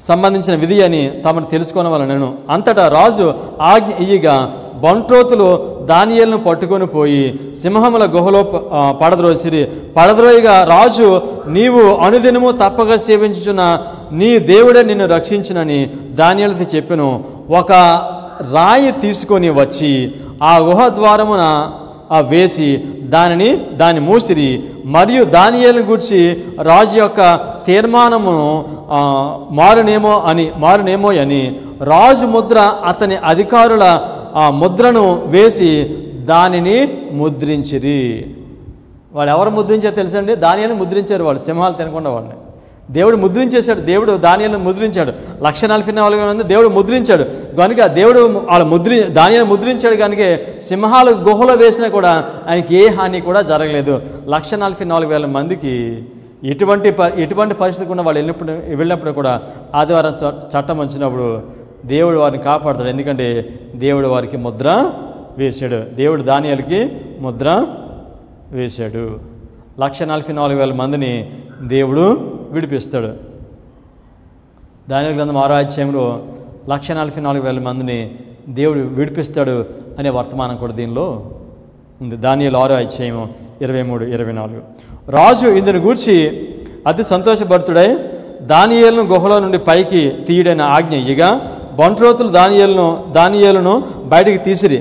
Speaker 1: సంబంధించిన విధి అని తమను తెలుసుకోనవలెను. అంతటా రాజు ఆజ్ఞ ఇయ్యగా బంట్రోతులు దానియేలును పట్టుకొని పోయి సింహముల గుహలో పడద్రోయగా రాజు, నీవు అనుదినము తప్పక సేవించుచున్న నీ దేవుడే నిన్ను రక్షించునని దానియేలుతో చెప్పెను. ఒక రాయి తీసుకొని వచ్చి ఆ గుహ ద్వారమున వేసి దాన్ని మూసిరి. మరియు దానియేలును గూర్చి రాజు యొక్క తీర్మానమును మారునేమో అని రాజు ముద్ర అతని అధికారుల ముద్రను వేసి దానిని ముద్రించిరి. వాళ్ళు ఎవరు ముద్రించారు తెలుసండి? దానియేలును ముద్రించారు. వాళ్ళు సింహాలు తినకుండా వాళ్ళని దేవుడు ముద్రించేశాడు. దేవుడు దానియేలును ముద్రించాడు. 144,000 మంది దేవుడు ముద్రించాడు కనుక దేవుడు దానియేలును ముద్రించాడు కనుక సింహాల గుహలో వేసినా కూడా ఆయనకి ఏ హాని కూడా జరగలేదు. 144,000 మందికి ఎటువంటి పరిస్థితి కూడా వాళ్ళు వెళ్ళినప్పుడు కూడా ఆదివారం చట్టం వచ్చినప్పుడు దేవుడు వారిని కాపాడుతాడు. ఎందుకంటే దేవుడు వారికి ముద్ర వేశాడు. దేవుడు దానియేలుకి ముద్ర వేశాడు. 144,000 మందిని దేవుడు విడిపిస్తాడు. దానియేలు గ్రంథం 6వ అధ్యాయంలో 144,000 మందిని దేవుడు విడిపిస్తాడు అనే వర్తమానం కూడా దీనిలో ఉంది. దానియేలు 6వ అధ్యాయం 23-24. రాజు ఇందుని గూర్చి అతి సంతోషభరితుడై దానియేలును గుహలో నుండి పైకి తీయడైన ఆజ్ఞ ఇయ్యగా బంట్రోతులు దానియేలును బయటికి తీసిరి.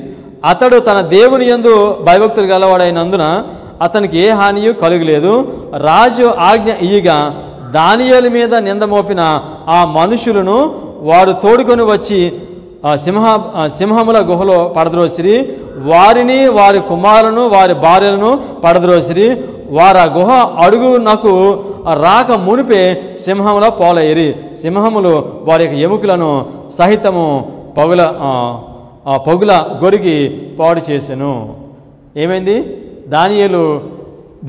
Speaker 1: అతడు తన దేవుని యందు భయభక్తులు గలవాడైనందున అతనికి ఏ హానియు కలుగలేదు. రాజు ఆజ్ఞ ఇయ్యగా దానియేలు మీద నింద మోపిన ఆ మనుషులను వారు తోడుకొని వచ్చి సింహముల గుహలో పడద్రోసిరి. వారిని, వారి కుమారులను, వారి భార్యలను పడద్రోసిరి. వారు ఆ గుహ అడుగునకు రాక మునిపే సింహముల పోలయ్యిరి. సింహములు వారి యొక్క ఎముకలను సహితము పగుల గొరికి పాడు చేసెను. ఏమైంది? దానియేలు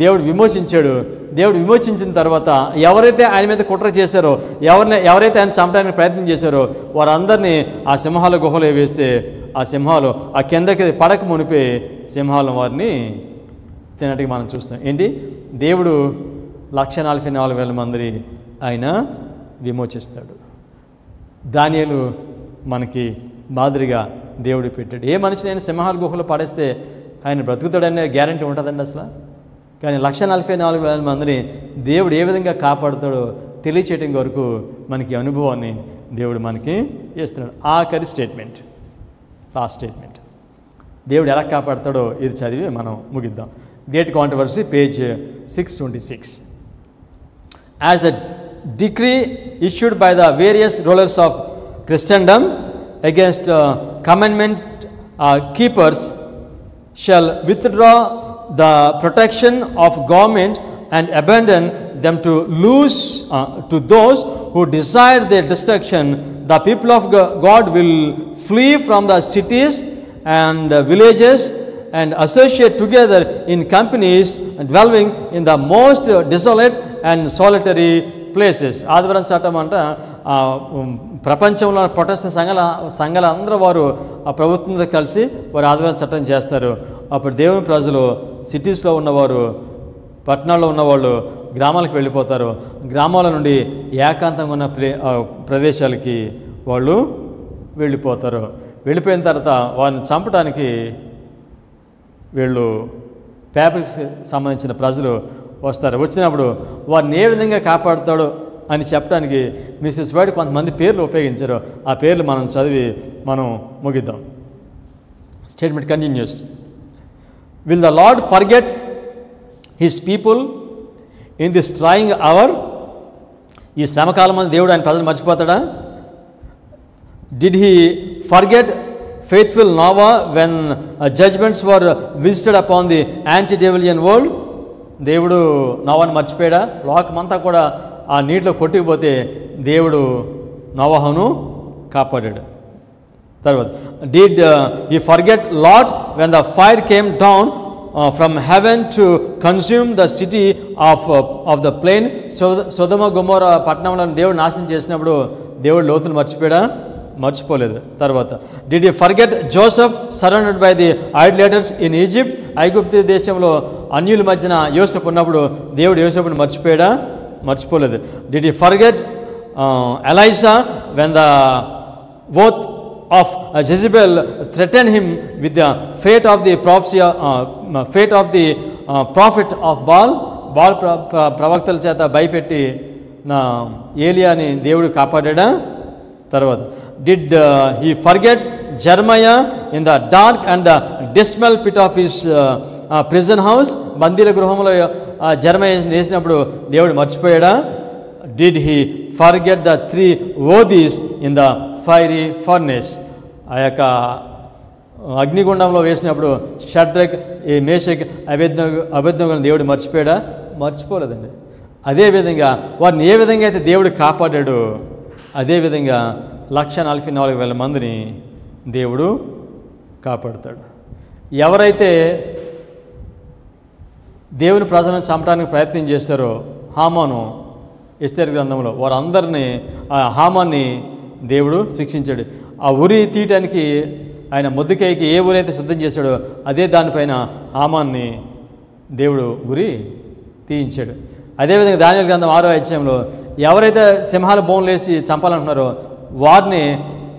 Speaker 1: దేవుడు విమోచించాడు. దేవుడు విమోచించిన తర్వాత ఎవరైతే ఆయన మీద కుట్ర చేశారో, ఎవరైతే ఆయన చంపడానికి ప్రయత్నం చేశారో వారందరినీ ఆ సింహాల గుహలో వేస్తే ఆ సింహాలు ఆ కిందకి పడక మునిపే సింహాలు వారిని తినట్టుగా మనం చూస్తాం. ఏంటి? దేవుడు 144,000 మందిని ఆయన విమోచిస్తాడు. దానియేలు మనకి మాదిరిగా దేవుడు పెట్టాడు. ఏ మనిషినైనా సింహాల గుహలో పడేస్తే ఆయన బ్రతుకుతాడనే గ్యారంటీ ఉంటుందండి అసలు. కానీ 144,000 మందిని దేవుడు ఏ విధంగా కాపాడుతాడో తెలియచేయటం వరకు మనకి అనుభవాన్ని దేవుడు మనకి ఇస్తున్నాడు. ఆఖరి స్టేట్మెంట్, లాస్ట్ స్టేట్మెంట్, దేవుడు ఎలా కాపాడుతాడో ఇది చదివి మనం ముగిద్దాం. Great Controversy, page 626. As the decree issued by the various rulers of Christendom against commandment keepers shall withdraw the protection of government and abandon them to those who desire their destruction, the people of God will flee from the cities and villages and associate together in companies dwelling in the most desolate and solitary places. ఆదివారం చట్టం అంట ప్రపంచంలో Protestant సంఘాల అందరూ వారు ఆ ప్రభుత్వంతో కలిసి వారు ఆదివారం చట్టం చేస్తారు. అప్పుడు దేవుని ప్రజలు సిటీస్లో ఉన్నవారు, పట్టణాల్లో ఉన్నవాళ్ళు గ్రామాలకు వెళ్ళిపోతారు. గ్రామాల నుండి ఏకాంతంగా ఉన్న ప్రదేశాలకి వాళ్ళు వెళ్ళిపోతారు. వెళ్ళిపోయిన తర్వాత వారిని చంపడానికి వీళ్ళు పేపర్స్కి సంబంధించిన ప్రజలు వస్తారు. వచ్చినప్పుడు వారిని ఏ విధంగా కాపాడుతాడో అని చెప్పడానికి మిస్సెస్ వైట్ కొంతమంది పేర్లు ఉపయోగించారు. ఆ పేర్లు మనం చదివి మనం ముగిద్దాం. Statement continues. Will the Lord forget his people in this trying hour. ఈ శ్రమకాలం అని దేవుడు ఆయన ప్రజలు మర్చిపోతాడా? Did he forget faithful Noah when judgments were visited upon the antediluvian world? దేవుడు నోవాను మర్చిపోయాడా? లోకమంతా కూడా ఆ నీటిలో కొట్టుకుపోతే దేవుడు నోవాహును కాపాడాడు. తర్వాత did he forget Lot when the fire came down from heaven to consume the city of the plain. సొదొమ గొమొర్రా పట్టణంలో దేవుడు నాశనం చేసినప్పుడు దేవుడు లోతును మర్చిపోయాడా? మర్చిపోలేదు. తర్వాత did you forget Joseph surrounded by the idolaters in Egypt? ఐగుప్తు దేశంలో అన్యుల మధ్యన యోసేపు ఉన్నప్పుడు దేవుడు యోసేపుని మర్చిపోయాడా? మర్చిపోలేదు. Did you forget Elisha when the oath of Jezebel threaten him with the fate of the prophet of Baal ప్రవక్తల చేత భయపెట్టి నా ఏలియాని దేవుడు కాపాడా? తర్వాత did he forget Jeremiah in the dark and the dismal pit of his prison house? బందీల గృహంలో జెర్మయా వేసినప్పుడు దేవుడు మర్చిపోయాడా? Did he forget the 3 worthies in the fiery furnace? ఆ యొక్క అగ్నిగుండంలో వేసినప్పుడు షడ్రక్, మేషక్, అబేద్నెగోలను దేవుడు మర్చిపోయాడా? మర్చిపోలేదండి. అదేవిధంగా వారిని ఏ విధంగా అయితే దేవుడు కాపాడాడు, అదేవిధంగా 144,000 మందిని దేవుడు కాపాడుతాడు. ఎవరైతే దేవుని ప్రజలను చంపడానికి ప్రయత్నం చేస్తారో హామాను ఎస్తేరు గ్రంథంలో వారందరినీ ఆ హామాన్ని దేవుడు శిక్షించాడు. ఆ ఉరి తీయటానికి ఆయన మొద్దుకైకి ఏ ఊరైతే సిద్ధం చేశాడో అదే దానిపైన హామాన్ని దేవుడు ఉరి తీయించాడు. అదేవిధంగా దానియేలు గ్రంథం 6వ అధ్యాయంలో ఎవరైతే సింహాల బోన్లు వేసి చంపాలనుకున్నారో వారిని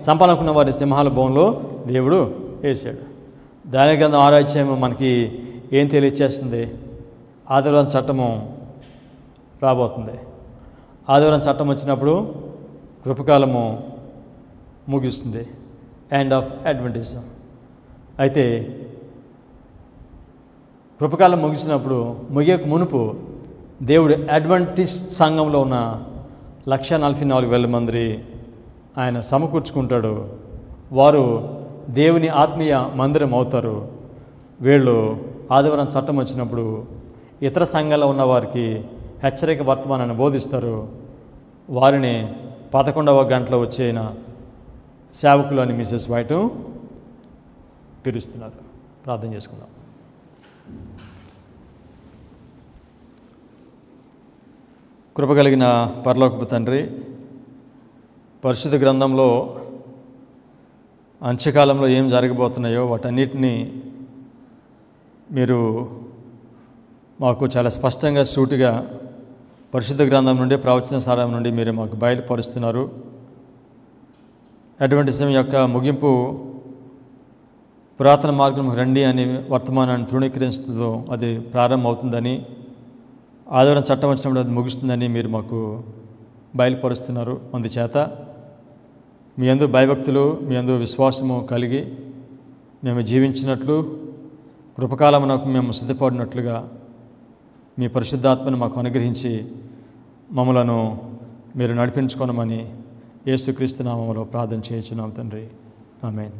Speaker 1: చంపాలనుకున్న వారిని సింహాల బోన్లో దేవుడు వేసాడు. దానియేలు గ్రంథం 6వ అధ్యాయం మనకి ఏం తెలియచేస్తుంది? ఆదివారం చట్టము రాబోతుంది. ఆదివారం చట్టం వచ్చినప్పుడు కృపకాలము ముగిస్తుంది. End of Adventism. అయితే కృపకాలం ముగిసినప్పుడు ముగియక మునుపు దేవుడు అడ్వెంటిస్ట్ సంఘంలో ఉన్న 144,000 మంది ఆయన సమకూర్చుకుంటాడు. వారు దేవుని ఆత్మీయ మందిరం అవుతారు. వీళ్ళు ఆదివారం చట్టం వచ్చినప్పుడు ఇతర సంఘాల్లో ఉన్న వారికి హెచ్చరిక వర్తమానాన్ని బోధిస్తారు. వారిని 11వ గంటలో వచ్చేన సేవకులు అని మిసెస్ వైట్ పిలుస్తున్నారు. ప్రార్థన చేసుకుందాం. కృపగలిగిన పరలోకపు తండ్రి, పరిశుద్ధ గ్రంథంలో అంత్యకాలంలో ఏం జరగబోతున్నాయో వాటన్నిటినీ మీరు మాకు చాలా స్పష్టంగా సూటిగా పరిశుద్ధ గ్రంథం నుండి ప్రవచన సారం నుండి మీరు మాకు బయలుపరుస్తున్నారు. అడ్వెంటిజం యొక్క ముగింపు పురాతన మార్గం రండి అనే వర్తమానాన్ని తృణీకరించడంతో అది ప్రారంభమవుతుందని, ఆదివారం చట్టం వచ్చినప్పుడు అది ముగుస్తుందని మీరు మాకు బయలుపరుస్తున్నారు. అందుచేత మీ యందు భయభక్తులు, మీ యందు విశ్వాసము కలిగి మేము జీవించినట్లు, కృపకాలమునకు మేము సిద్ధపడినట్లుగా మీ పరిశుద్ధాత్మను మాకు అనుగ్రహించి మమ్మలను మీరు నడిపించుకోనమని యేసుక్రీస్తు నామములో ప్రార్థన చేయుచున్నాం తండ్రి. ఆమేన్.